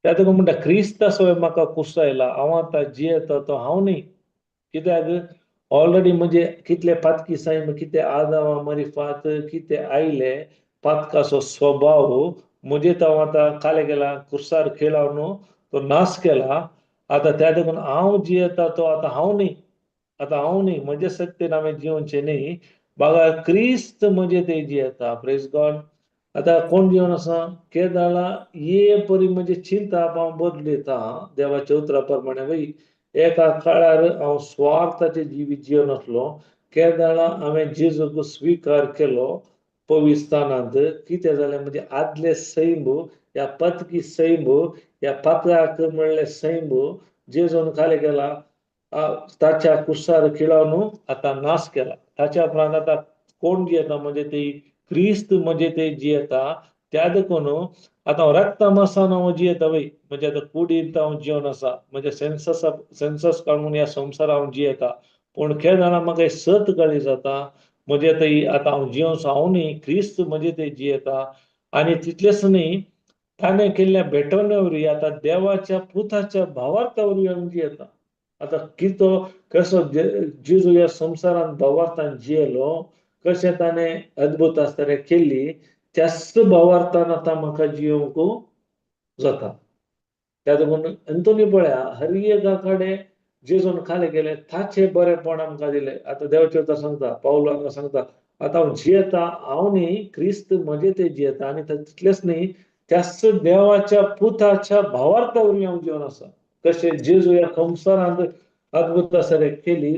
त्या देखून म्हणटा क्रिस्त सवे म्हाका कुरसायला हांव आतां जियेता तो हांव न्ही कित्याक ऑलरेडी म्हणजे कितले पातकी सैब कितें आदामा मरिफात कितें आयले पातकाचो स्वभाव म्हणजे तो आतां काले केला कुर्सार खेळावन तो नाश केला आतां त्या देखून हांव जियेता तो आतां हांव न्ही म्हणजे सत्तेन हांवें जिवचे न्ही बागा क्रिस्त म्हणजे ते जियेता प्रेज गॉड आतां कोण जिवन आसा केदाळा ये परी म्हणजे चिंता हांव बदलयता देवाच्या उतरा प्रमाणे वय एका काळार हांव स्वार्थाचे जिवीत जिवन आसलो केदाळा हांवें जेजूक स्विकार केलो पवित्रांत कितें जालें म्हणजे आदले सैब ह्या पतकी सैब ह्या पातकाक म्हणले सैब जेजून खाले केला ताच्या कुर्सार खिळावन आतां नाश केला ताच्या उपरांत आतां कोण जियेता म्हणजे ती क्रिस्त म्हणजे ते जियेता त्या देखून आतां रक्ता मासान हांव जियेता वय म्हणजे आतां कुडींत हांव जिवन आसा म्हणजे सेन्सस काडून ह्या संवसारांत हांव जियेता पूण केदाळा म्हाका सत कळी जाता म्हणजे आतां हांव जिवंसो हांव न्ही क्रिस्त म्हणजे ते जियेता आनी तितलेंच न्ही ताणें केल्ल्या भेटवण्या वरवीं आतां देवाच्या पुताच्या भावार्था वरवीं हांव जियेता आतां कितो कसो जेजू ह्या संवसारांत भावार्थान जियेलो कशें ताणें अद्भुत आसतरें केल्ली त्याच भावार्थान आतां म्हाका जियोंक जाता त्या देखून अंतोनी पळया हर एका कडेन जेजून खाले केले ताचे बरेपण आमकां दिलें आतां देवाचे उतर सांगता पावलो हांगा सांगता आतां हांव जियेता हांव न्ही क्रिस्त म्हणजे ते जियेता आनी तितलेंच न्ही त्याच देवाच्या पुताच्या भावार्था वरवीं हांव जिवन आसा कशें जेजू ह्या संवसारांत अद्भुत आसतरें केली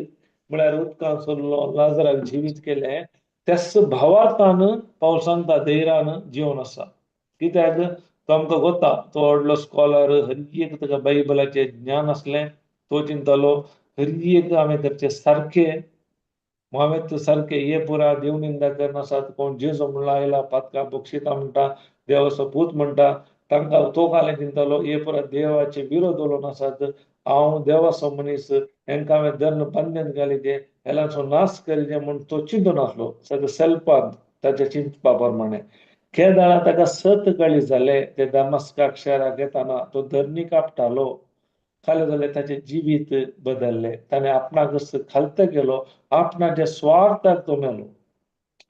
म्हळ्यार उदकां सरलो लाजराक जिवीत केले त्यास भावार्थान पावल सांगता धैर्यान जीवन आसा कित्याक तो आमकां कोता तो व्हडलो स्कॉलर हर एक ताका बायबलाचें ज्ञान आसलें तो चिंततालो हर एक हांवें करचें सारकें हांवें सारकें हे पुरा देव निंदा करनासात कोण जेजू म्हणून आयला पातकां बक्षिता म्हणटा देवाचो पूत म्हणटा तांकां तो कालें चिंततालो हे पुरा देवाचे विरोध उलोवन आसात हांव देवाचो मनीस हेंकां हांवें धर्म बंधन घालीचें हेलांचो नाश करीचें म्हूण तो चिंतून सगळें सेल्फान ताच्या चिंतपा प्रमाणे केदाळा ताका 7 कळी जाले ते दामस्काक शाराक येताना तो धरणी कापतालो खाले जाल्यार ताचें जिवीत बदललें ताणें आपणाक खालत केलो आपणाच्या स्वार्थाक तो मेलो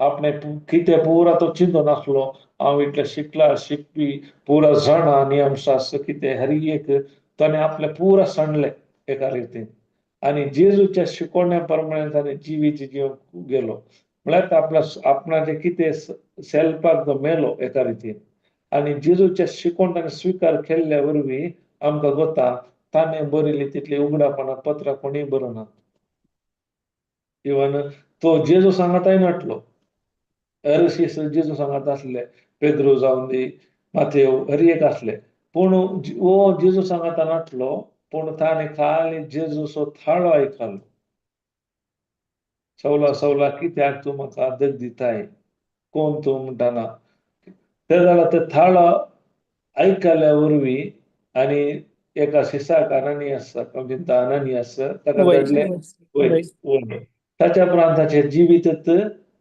आपणे कितें पुरा तो चिंतून आसलो हांव इतलें शिकला शिकपी पुरा जाणा नियमशास्त्र कितें हर एक ताणें आपलें पुरा सांडलें एका रितीन आनी जेजूच्या शिकवण्या प्रमाणे ताणें जिवीत जिवन गेलो म्हळ्यार आपल्या आपणाचें कितें सेल्फाक तो मेलो एका रितीन आनी जेजूच्या शिकवण ताणें स्विकार केल्ल्या वरवीं आमकां कोता ताणें बरयली तितली उगडापणां पत्रां कोणीय बरोवनात इवन तो जेजू सांगात नाटलो हर शिस जेजू सांगात आसले पेद्रू जावन दी माथेव हर एक आसले पूण हो जेजू सांगात नाटलो पूण ताणें खाली जेजूचो थाळो आयकलो सवला सवला कित्याक तूं म्हाका दग दिताय कोण तूं म्हणटाना ते जाल्यार ते थाळो आयकल्या वरवीं आनी एका शिसाक अनानियास चिंता अनानियास ताका वय धाडले वयर वय वयर ताच्या उपरांत ताचें जिवीतच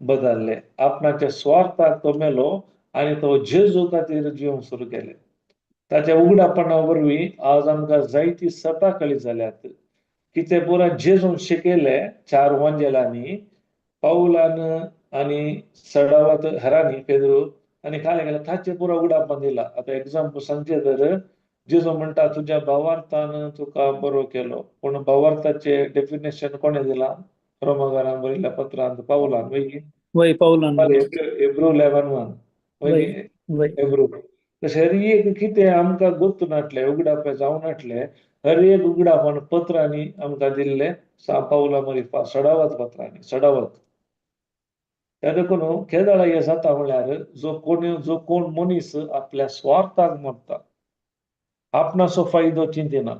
बदललें आपणाच्या स्वार्थाक तो मेलो आनी तो जेजू खातीर जिवन सुरू केलें ताच्या उगडापणा वरवीं आज आमकां जायतीं सताकळी जाल्यात कितें पुरा जेजून शिकयलें 4 वंजेलांनी पावलान आनी सडावत हरांनी पेद्रू आनी खालें गेलें ताचें पुरा उगडापण दिलां आतां एग्जाम्पल सांगचें तर जेजू म्हणटा तुज्या भावार्थान तुका बरो केलो पूण भावार्थाचें डेफिनेशन कोणें दिलां रोमाकारांत बरयल्ल्या पत्रांत पावलान वय पावलान हेब्रू 11:1 वय वय हेब्रू तशें हर एक कितें आमकां गुर्त नाटलें उगडापण जावन नाटलें हर एक उगडापण पत्रांनी आमकां दिल्लें पावला मरिफा सडावत पत्रांनी सडावत त्या देखून केदाळा हें जाता म्हळ्यार जो कोण मनीस आपल्या स्वार्थाक मरता आपणाचो फायदो चिंतिना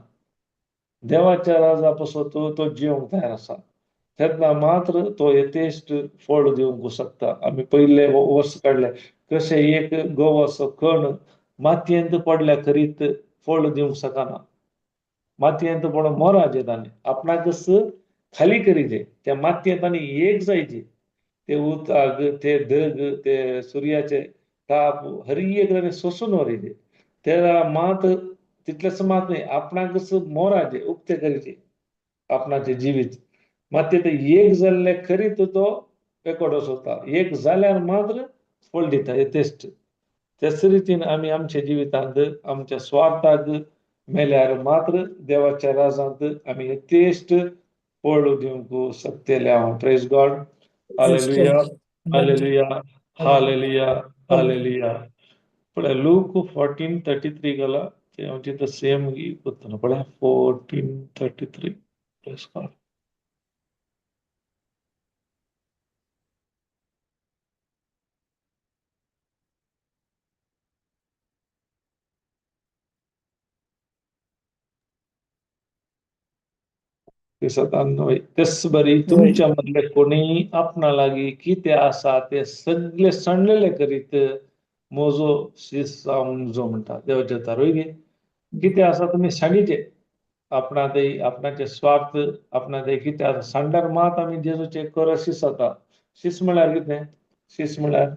देवाच्या राजा पासून तो जिवंक तयार आसा तेन्ना मात्र तो यथेश्ट फळ दिवंक शकता आमी पयले वर्स काडले कशें एक गवोचो कण मातयेंत पडल्या करीत फळ दिवंक शकना मातयेंत पडून मोराचे ताणें आपणाकच खाली करीचे त्या मातयेंत आनी एक जायचे ते उदक ते धग ते सुर्याचे ताप हर एक ताणें सोसून व्हरचे ते मात तितलेंच मात न्ही आपणाकच मोराचे उक्ते करीचे आपणाचे जिवीत मात ते एक जाल्ले करीत तो पेकोडो सोदता एक जाल्यार मात्र फळ दिता यथेश्ट तेच रितीन आमी आमच्या जिवितांत आमच्या स्वार्थाक मेल्यार मात्र देवाच्या राजांत आमी यथेश्ट फळ दिवंक शकतले हांव praise God hallelujah hallelujah hallelujah hallelujah पळय लूक 14:33 गला ते हांव चिंता सेम करतना पळय 14:33 प्रेज गॉड तेच बरी तुमच्या मधले कोणी आपणा लागी कितें आसा ते सगळे सणलेले करीत मोजो शीस जावंक जो म्हणटा देवाचे तारोय गे कितें आसा तुमी सांगीचे आपणा थंय आपणाचे स्वार्थ आपणा थंय कितें आसा सांडार मात आमी जेजूचे कर शीस जाता शीस म्हळ्यार कितें शीस म्हळ्यार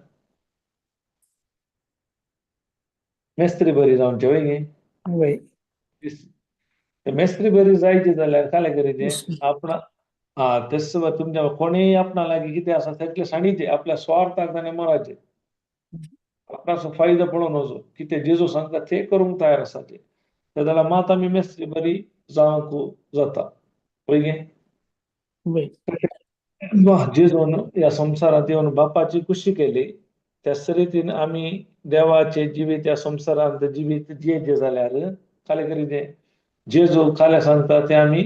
मेस्त्री बरी जावंचे वय गे वय मेस्त्री बरी जायची जाल्यार कालें करीचे आपणा तेच तुमच्या कोणीय आपणा लागी कितें आसा तेतले सांगीचे आपल्या स्वार्थाक ताणें मराचे आपणाचो फायदो पळोवन वचो कितें जेजू सांगता ते करूंक तयार आसा ते जाल्यार मात आमी मेस्त्री बरी जावंक जाता पळय गे जेजून ह्या संवसारांत येवन बापाची खुशी केली त्याच रितीन आमी देवाचे जिवीत ह्या संवसारांत जिवीत जियेचे जाल्यार कालें करीचे जेजू कालें सांगता ते आमी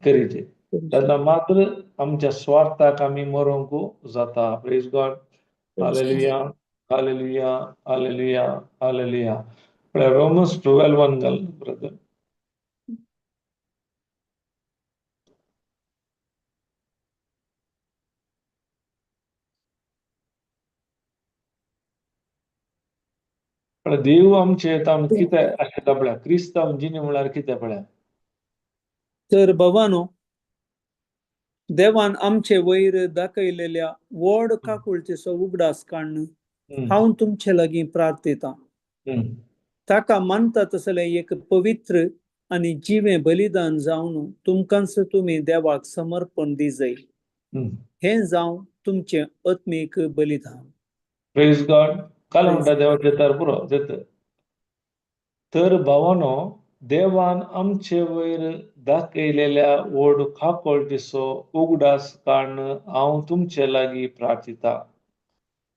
करीचे तेन्ना मात्र आमच्या स्वार्थाक आमी मरोंक जाता. Praise God. Hallelujah, hallelujah, hallelujah, hallelujah. Romans 12:1 घाल ब्रदर. देव आमचे कितें आशिल्लो पळय, क्रिस्त आमची म्हळ्यार कितें पळय. तर भवानो, देवान आमचे वयर दाखयलेल्या व्हड काकुळचेचो उगडास काडून हांव तुमचे लागीं प्रार्थयतां. ताका मानता तसलें एक पवित्र आनी जिवें बलिदान जावन तुमकांच तुमी देवाक समर्पण दिजय. हें जावं तुमचें आत्मीक बलिदान. Praise God. काल म्हणटा देवाचे पुरो जाता. तर भावानो, देवान आमचे वयर दाखयलेल्या व्हड काकोळचेचो उगडास काडून हांव तुमचे लागीं प्रार्थयतां.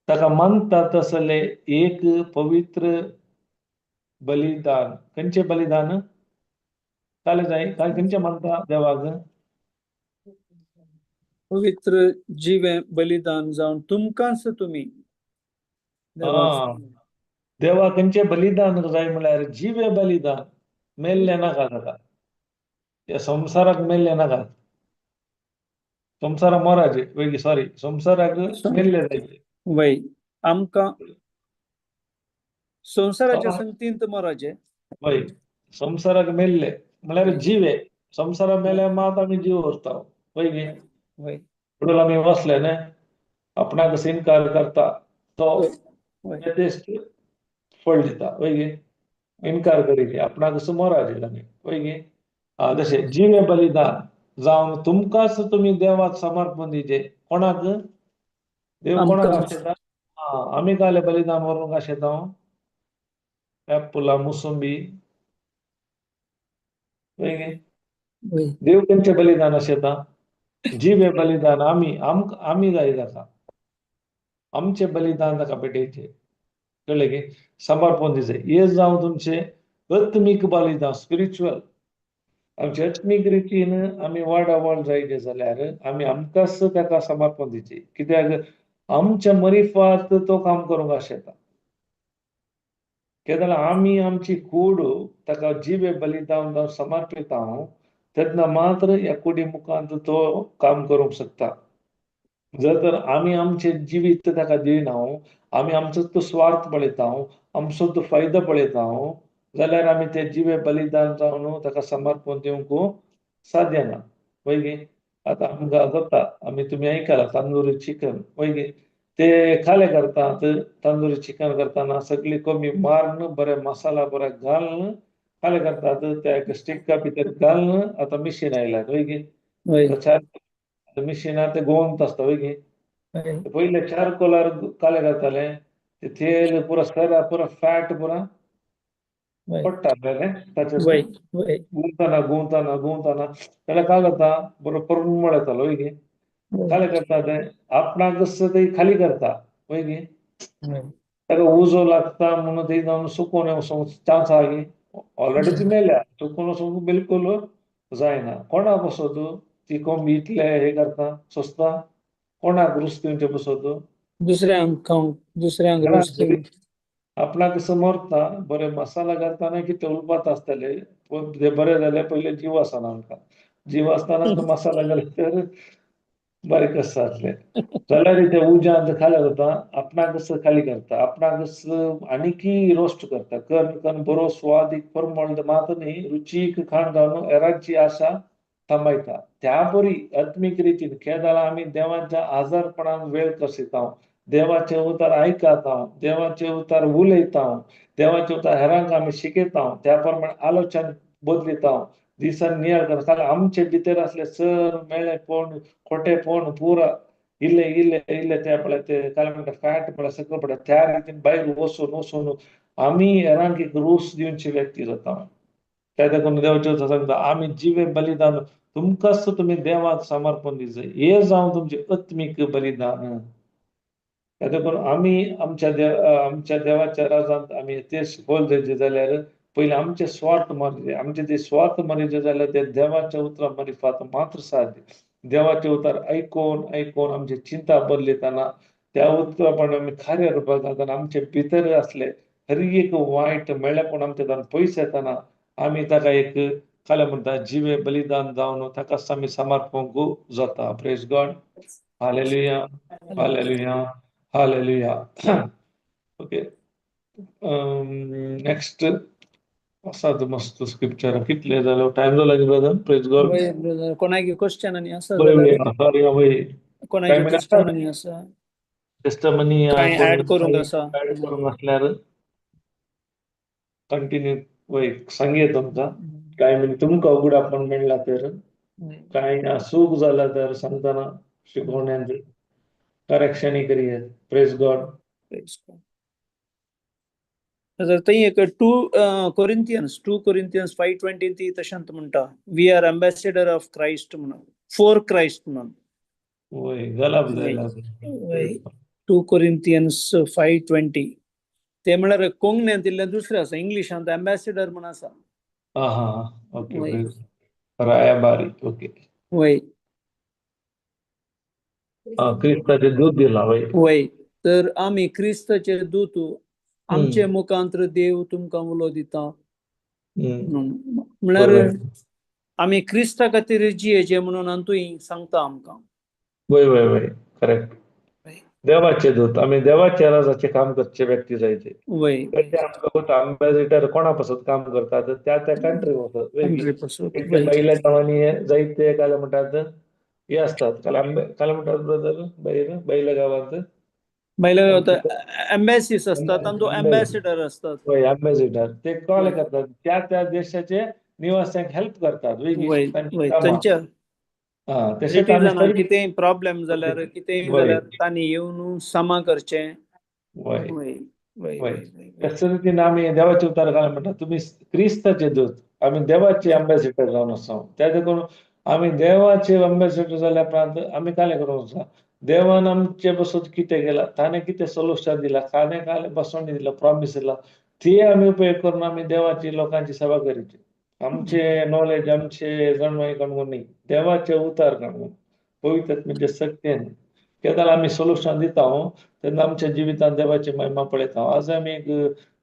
ताका मानता तसलें एक पवित्र बलिदान. खंयचें बलिदान? काल जाय काय खंयचें मानता देवाक? पवित्र जिवें बलिदान जावन तुमकांच तुमी देवा खंयचें बलिदान जाय म्हळ्यार जिवें बलिदान. मेल्लें नाका ताका. त्या संवसाराक मेल्लें नाका. संवसाराक मोराचे पयलीं, सॉरी, संवसाराक मेल्लें जायचे. वय आमकां संवसाराच्या संगतींत मोराचे. वय संवसाराक मेल्ले म्हळ्यार जिवे. संवसाराक मेल्यार मात आमी जीव उरता. पयलीं वय पुढे आमी वसले न्ही. आपणाक इन्कार करता तो वय तेच फळ दिता. पयलीं इन्कार करीत आपणाक मोराचे आमी. पयलीं तशें जिवें बलिदान जावन तुमकांच तुमी देवाक समर्पण दिचे. कोणाक? देव कोणाक आशेता? आमी काले बलिदान व्हरूंक आशेता. एप्पला, मोसंबी. देव खंयचें बलिदान आशेता? जिवें बलिदान. आमी जाय ताका. आमचें बलिदान ताका पेटयचें. कळ्ळें की? समर्पण दिसय. हे जावन तुमचें आत्मीक बलिदान, स्पिरिच्युअल. आमचे आत्मीक रितीन आमी वाडावळ जायचे जाल्यार आमी आमकांच ताका समर्पण दिवचें. कित्याक आमच्या मरिफात तो काम करूंक आशेता. कित्याक आमी आमची कूड ताका जिवें बलिदान जावन समर्पिता तेन्ना मात्र ह्या कुडी मुखांत तो काम करूंक शकता. जर तर आमी आमचें जिवीत ताका दिना, आमी आमचोच तो स्वार्थ पळयता, आमचो तो फायदो पळयता, जाल्यार आमी ते जिवें बलिदान जावन ताका समर्पण दिवंक साध्य ना. पळय आतां आमकां जाता, तुमी आयकलां तंदुरी चिकन. पळय ते खाले करतात. तंदुरी चिकन करतना सगळी कमी मारून बरे मसाला बरे घालून खाले करतात. त्या स्टिका भितर घालून आतां मिशीन आयला. मिशिनात ते गोवंत आसता. पयले चारकोलार काले करताले. ते तेल पुरा सरा पुरा फॅट पुरा पडटाले ताचेर. गुंवताना त्याला काय जाता, बरो परमळ येतालो. काले करता ते आपणाकच ते खाली करता. पळय ताका उजो लागता म्हणून ते जावन सुकून वचूंक चान्स आहा की. ऑलरेडी ती मेल्या. सुकून वचूंक बिलकुल जायना. कोणाक वसत ती कोंब इतले हे करता, सोंसता? कोणाक रूच दिवचे बसत? दुसऱ्यांक रूच दिवन आपणाक समोरता बरे मसाला घालताना कितें उलपात आसतले. ते बरे जाले पयले जीव आसना आमकां. जीव आसतना तो मसाला घाले तर बारीक आसतले. जाल्यार ते उज्यांत खाले जाता. आपणाकच खाली करता. आपणाकच आनीकी रोस्ट करता. करून बरो स्वादीक परमळ मात न्ही, रुचीक खाण जावन हेरांची आशा थांबयता. त्या परी आत्मीक रितीन केदां आमी देवाच्या आजारपणान वेळ कसिता, देवाचे उतार आयकता, देवाचे उतार उलयता, देवाचे उतार हेरांक आमी शिकयता, त्या प्रमाणे आलोचन बदलिता, दिसान नियाळ करता. आमचे भितर असले सर मेळेपण, खोटेपण पुरा इल्ले ते आपल्या ते काय म्हणटा फॅट पळय सगळं पळय त्या रितीन भायर वचून आमी हेरांक एक रूच दिवची व्यक्ती जाता. त्या देखून देवाचे सांगता आमी जिवें बलिदान तुमकांच तुमी देवाक समर्पण दिजय. हे जावन तुमचे आत्मीक बलिदान. त्या देखून आमी आमच्या देवाच्या राजांत आमी ते खोल जायचे जाल्यार पयले आमचे स्वार्थ मारचे. आमचे ते स्वार्थ मारिचे जाल्यार ते देवाच्या उतरां मारिफात मात्र साध्य. देवाचे उतार ऐकून ऐकून आमची चिंता बदलिताना त्या उतरापण आम्ही खऱ्या रूपात घालताना आमचे भितर असले हर एक वाईट मेळ्यापण आमच्या दान पयस येताना आम्ही ताका एक काय म्हणतात जिवे बलिदान जावन ताका आमी समर्पणू जाता. Praise God. Hallelujah, hallelujah, hallelujah. Okay. Next असा मस्त स्क्रिप्चर कितले जालो टाइम जाला की ब्रदर. Praise God. वय ब्रदर कोणाक क्वेश्चन आणि असं वय जाल्यार सॉरी वय कोणाची टाइम टेस्टमनी असा टेस्टमनी काय कोण ऍड करूंक असा ऍड करून असल्यार कंटिन्यू वय सांगे तुमका काय म्हणजे तुमका उघडापण मेळला तर काय चूक झाला तर सांगताना शिकवण्याचे करेक्शन करिये. Praise god. थंय एक 2 Corinthians 5:20 ती तशेंत म्हणटा we are ambassador of Christ म्हणून फॉर क्राइस्ट म्हणून वय गलाब वय जायला. 2 Corinthians 5:20 ते म्हळ्यार कोंकणीन दिल्लें दुसरें आसा इंग्लिशांत अँबॅसेडर म्हण आसा. हा हा ओके. वय प्रेज रायाबारी. ओके. वय क्रिस्ताचे दूध दिला वय. वय तर आमी क्रिस्ताचे दूत आमचे हम्म, मुखांतर देव तुमकां उलो दिता हम्म. म्हळ्यार वय आमी क्रिस्ता खातीर जियेचे म्हणून आंतूय सांगता आमकां. वय वय वय करेक्ट. देवाचे दूत आम्ही देवाच्या राजाचे काम करचे व्यक्ती जायचे. वय वय त्याचे आमकां अँबॅसिडर कोणापासून काम करतात त्या कंट्री वचत वेगळी. 100% एक वय बैला गावांनी जायते काय म्हणतात हे असतात काय म्हणतात ब्रदर बैला गावात बैल अँबॅसीस असतात आणि तो अँबॅसेडर असतात. अँबॅसिडर ते कॉल वय करतात त्या देशाचे निवासियांक हेल्प करतात वेगळी वय त्यांची वय कामां. त्यांच्या तशेंच आम्ही सिटीजनांक तरी कितेंय प्रॉब्लेम जाल्यार कितेंय वय जाल्यार तांणी येवन सामा करचें. वय वय वय वय वय वय वय त्याच रीतीने आम्ही देवाचे उतार घाला म्हणतात तुम्ही क्रिस्ताचे दूत आम्ही देवाचे अँबॅसिडर जावन आसा. त्याचे करून आम्ही देवाचे अँबॅसिडर जाल्या उपरांत आम्ही काय करूं आसा देवान आमचे बसून कितें केला ताणें कितें सोल्युशन दिला ताणें काय बसवणी दिला प्रॉमिस दिला ते आम्ही उपयोग करून आम्ही देवाची लोकांची सेवा करीची. आमचे नॉलेज आमचे जाणवाई काणून नाही देवाचे उतार काणून पवित्र म्हणजे सत्यान केदार आम्ही सोल्युशन दिता तेन्ना आमच्या जिवितांत देवाची महिमा पळयता. आज आमी एक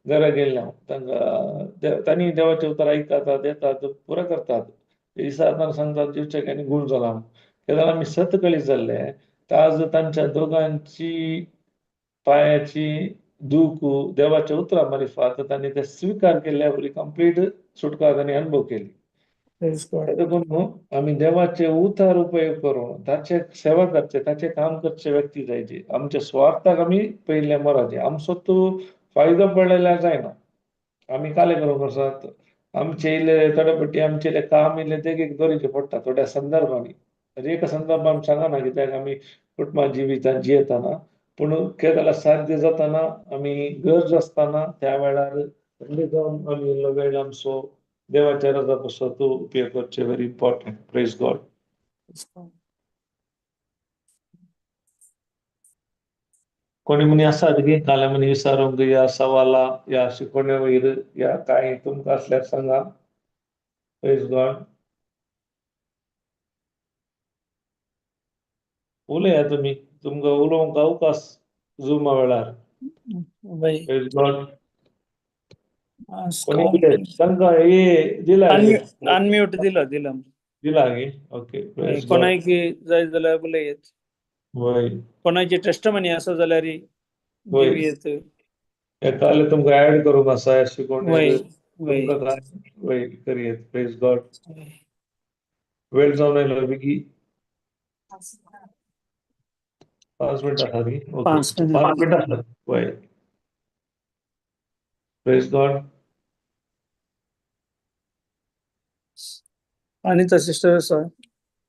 घरा गेल्ले तांकां तांणी देवाचे उतर आयकतात येतात पुरो करतात. दिसातना सांगतात दिवचें आनी गूण जाला केदार आमी सतकळी जाल्ले तर आज तांच्या दोगांची पायाची दूख देवाच्या उतरा मार्फत तांणी ते स्वीकार केल्ल्या बरी कंप्लीट सुटका तांणी अनुभव केली. आम्ही देवाचे उतार उपयोग करून ताचे सेवा करचे ताचे काम करचे व्यक्ती जायचे. आमच्या स्वार्थाक आम्ही पयले मराचे आमचो तो फायदो पडलेला जायना. आम्ही काले करूंक आसात आमचे इले तडपट्टी आमचे इले काम इले देगेक दवरचे पडटा थोड्या संदर्भांनी. एक संदर्भान सांगना कित्याक आमी कुटुंबा जिवितांत जियेताना पूण केदार साध्य जाताना आमी गरज आसताना त्या वेळार जावन आमी इल्लो वेळ आमचो देवाच्या राजा पासून तो उपयोग करचे व्हेरी इम्पॉर्टंट. Praise God. कोणी म्हणे आसात की काले म्हणे विचारूंक या सवाला या शिकवण्या वयर या काय तुमकां असल्यार सांगा. Praise God. उलया तुमी तुमकां उलोवंक अवकाश झुमा वेळार. वय प्रेज गॉड. कोणी कॉल तांकां हे दिला अनम्यूट दिला दिला गे ओके. वय प्रेज गॉड. कोणाक जाय जाल्यार उलयत वय कोणाची टेस्टमनी आसा जाल्यार वय दिवयेत. काले तुमकां ऍड करूंक आसा शिकवण्यार वय वय तुमकां काय वय करियेत. Praise God. वेळ जावन आयलो बेगी 5 मिनिटां आसा ओके 5 5 मिनिट मिनिटां आसात. वय प्रेज गॉड. अनिता सिस्टर आसा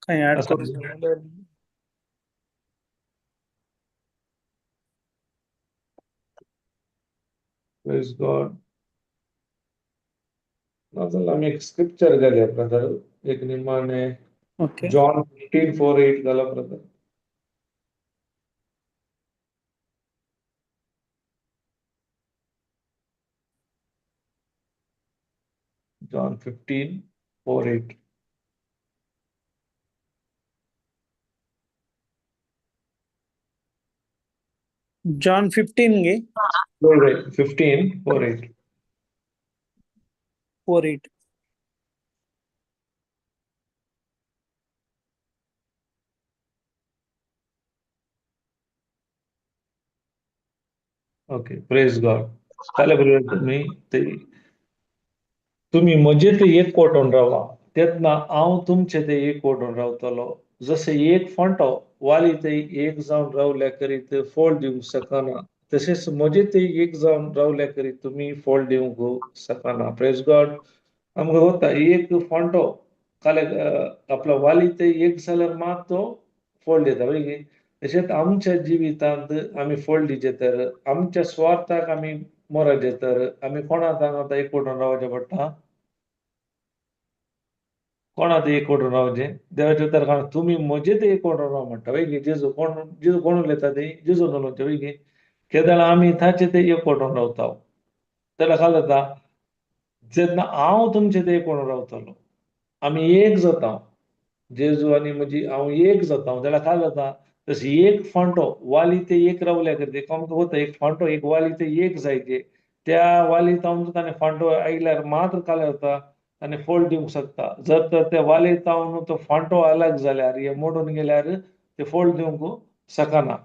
खंय ऍड आसा करूं. Praise God. नाजाल्यार आमी एक स्क्रिप्चर घालया ब्रदर एक निमाणे ओके जॉन 15:4-8 घाला ब्रदर. जॉन 15:4-8. John 15 गे 15, 4:8. 4:8. Okay, praise God. काय बरोबर तुम्ही म्हजे ते एक कोटून रावा तेतना हांव तुमचे ते एक कोटून रावतलो. जसे एक फांटो वाली ते एक जावन रावल्या करीत फळ दिवंक शकना, तसेच म्हजे ते एक जावन रावल्या करीत तुम्ही फळ दिवंक शकना. Praise God. आमकां होता एक फांटो काले आपला वाली ते एक जाल्यार मात तो फळ दिता पळय. तशेंच आमच्या जिवितांत आमी फळ दिचे तर आमच्या स्वार्थाक आमी मोराचे तर आमी कोणाक हांगा एक कोटून रावचें पडटा? कोणात एक कोटून रावचे? देवाचे उतर कारण तुम्ही म्हजे ते एक कोटून राव म्हणटा वय जेजू कोण उलयता ते जेजू उलोवचे वय केदाळ आमी ताचे ते एक कोटून रावता. जाल्यार काय जाता जेन्ना हांव तुमचे ते एक कोटून रावतलो आमी एक जाता जेजू आनी म्हजी हांव एक जाता जाल्यार काय जाता तशी एक फांटो वाली ते एक रावल्या करते आमकां होता एक फांटो एक वाली ते एक जायचे त्या वालीत ताणें फांटो आयल्यार मात्र काय जाता आनी फळ दिवंक शकता. जर तर त्या वालीत तो फांटो अलग जाल्यार हे मोडून गेल्यार ते फळ दिवंक शकना.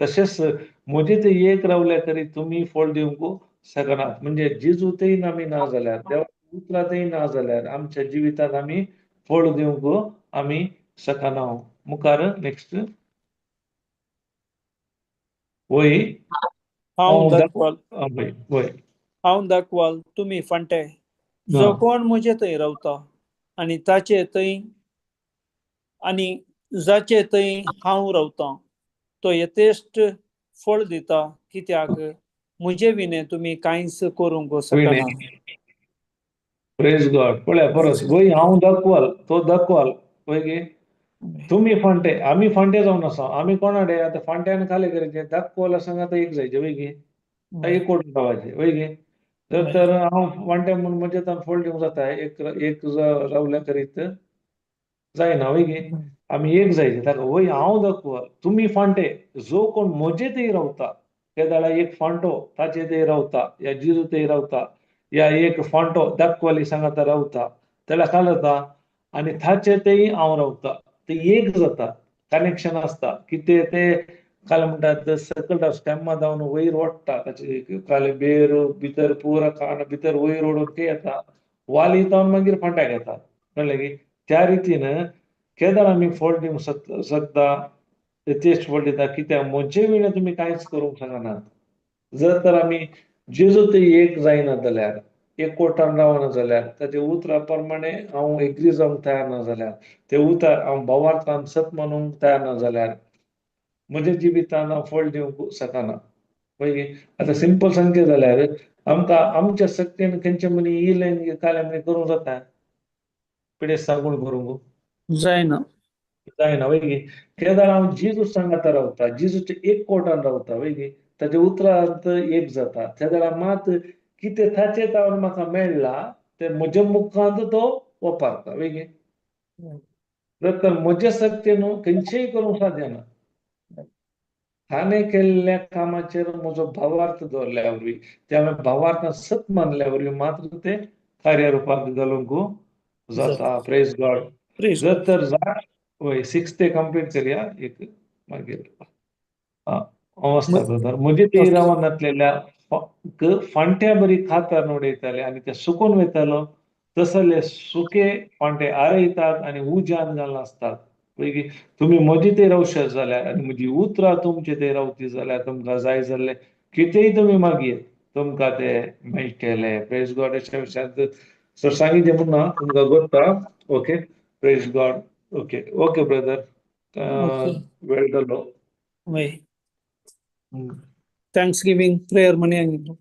तशेंच म्हजे ते एक रावल्या तरी तुम्ही फळ दिवंक शकनात. म्हणजे जेजूतय आमी ना जाल्यार देवाच्या उतरांतय ना जाल्यार आमच्या जिवितांत आमी फळ दिवंक आमी शकना. मुखार नेक्स्ट वय हांव दाखवाल वय हांव दाखवाल तुम्ही फांटे. जो हा. कोण म्हजे थंय रावता आनी ताचे थंय आनी जाचे थंय हांव रावता तो यथेश्ट फळ दिता, कित्याक म्हजे विने तुम्ही कांयच करूंक शकना. Praise God. पळया परस वय हांव दाखवाल तो दाखवाल वय गे तुम्ही फांटे आमी फांटे जावन आसा आमी कोणाडे आतां फांट्यान काले करचे दाखवाल सांगात एक जायचे वय गे एक कोटून रावचे वय गे. तर हांव फांटे म्हणून म्हजे फळ दिवंक जाता एक रावल्या करीत जायना वय गे. आमी एक जायचे ताका वय हांव दाखवाल तुम्ही फांटे जो कोण म्हजे थंय रावता त्या जाळा एक फांटो ताचे थंय रावता या जेजू थंय रावता या एक फांटो दाखवाली सांगाता रावता जाल्यार काय जाता आनी ताचे थंय हांव रावता ते एक जाता कनेक्शन आसता कितें ते काल म्हणटात सकल स्टेम्मा जावन वयर ओडटा ताचे काले बेर भितर पुरा कांड भितर वयर ओडून ते येता वाली जावन मागीर फांट्याक येता कळ्ळें गे. त्या रितीन केदार आमी फळ दिवंक शकता टेस्ट फळ दिता कित्याक म्हजे विणे तुमी कांयच करूंक शकनात. जर तर आमी जेजू थंय एक जायना जाल्यार एक कोटान रावना जाल्यार ताच्या उतरा प्रमाणे हांव एग्री जावंक तयार ना जाल्यार ते उतर हांव भावार्थान सत मानूंक तयार ना जाल्यार म्हज्या जिवितान हांव फळ दिवंक शकना. पळय आतां सिंपल सांगचें जाल्यार आमकां आमच्या शक्तीन खंयचे मनी इलेन काले मनी करूंक जाता पिडेस्त सांगून करूंक जायना. जायना वय गे. केदार हांव जेजू सांगाता रावता जेजूच्या एक कोटान रावता वय गे ताच्या उतरांत एक जाता त्या जाल्यार मात कितें ताचे तावन म्हाका मेळ्ळा ते म्हज्या मुखांत तो वापरता वय गे. तर म्हजे शक्तीन खंयचेय करूंक साध्य ना. हांवें केल्ल्या कामाचेर म्हजो भावार्थ दवरल्या वरवीं त्या भावार्थान सत मानल्या वरवीं मात्र ते कार्यारुपांत घालूंक जाता. Praise God. Praise जर God. तर वय 6 ते कंप्लीट करया एक मागीर अवस्था ब्रदर म्हणजे ते रावण घातलेल्या फांट्या बरी खातार उडयताले आनी ते सुकून वयतालो तसले सुके फांटे आरयतात आनी उज्यान घालून आसतात. पळय तुमी म्हजे ते रावशे जाल्यार आनी म्हजी उतरां तुमचे ते रावती जाल्यार तुमकां जाय जाल्ले कितेंय तुमी मागीर तुमकां ते मेळटले. Praise God. अशा विशयांत सर सांगितलें म्हणून तुमकां करता. Okay praise God. Okay okay brother. Okay. वेळ जालो. वय थँक्सगिव्हिंग प्रेयर म्हणे सांगितलं.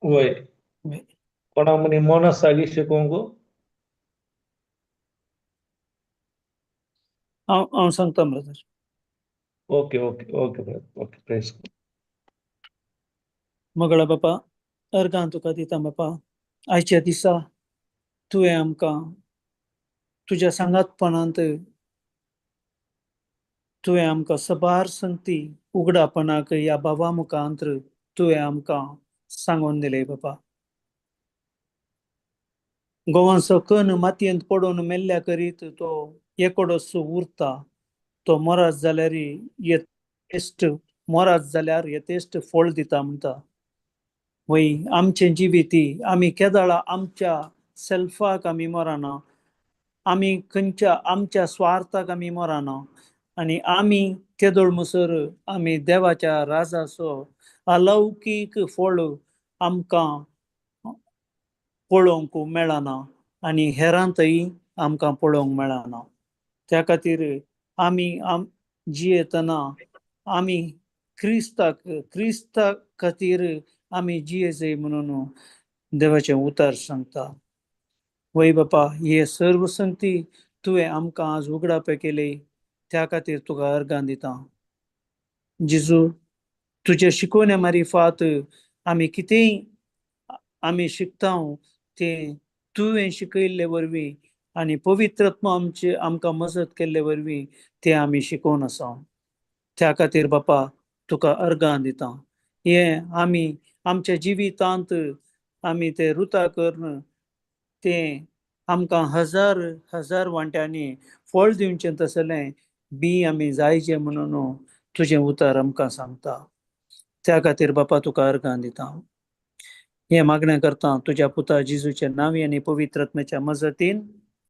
वय वय कोणा म्हणे मन सागी शिकोवंक हांव सांगता brother. Okay okay okay brother okay praise God. मगळा बापा अर्गां तुका दिता बापा आयच्या दिसा तुवें आमकां तुज्या सांगातपणांत तुवें आमकां सबार संगती उगडापणाक ह्या बाबा मुखांतर तुवें आमकां सांगून दिले बाबा. गोवांचो कण मातयेंत पडून मेल्ल्या करीत तो एकोडोसो उरता. तो मोराज जाल्यार यथेश्ट मोराज जाल्यार यथेश्ट फळ दिता म्हणटा. वय आमचे जिविती आमी केदाळा आमच्या सेल्फाक आमी मरना, आमी खंयच्या आमच्या स्वार्थाक आमी मरना, आनी आमी केदोळ मुसर आमी देवाच्या राजाचो अलौकीक फळ आमकां पळोवंक मेळना आनी हेरांतय आमकां पळोवंक मेळना. त्या खातीर आमी जियेतना आमी क्रिस्ता खातीर आमी जियेचय म्हणून देवाचें उतार सांगता. वय बापा, हे सर्व संगती तुवें आमकां आज उगडापे केले त्या खातीर तुका अर्गां दिता. जेजू, तुज्या शिकवण्या मारिफात आमी कितेंय आमी शिकता तें तुवें शिकयल्ले वरवीं आनी पवित्र आत्मा आमकां मजत केल्ले वरवीं तें आमी शिकोवन आसा. त्या खातीर बापा तुका अर्गां दिता. हे आमी आमच्या जिवितांत आमी तें रुता करन तें आमकां हजार वांट्यांनी फळ दिवचें तसलें बी आमी जायचें म्हणून तुजें उतार आमकां सांगता. त्या खातीर बापा तुका अर्गां दिता. हे मागणें करता तुज्या पुता जेजूच्या नांवी आनी पवित्र आत्म्याच्या मजतीन.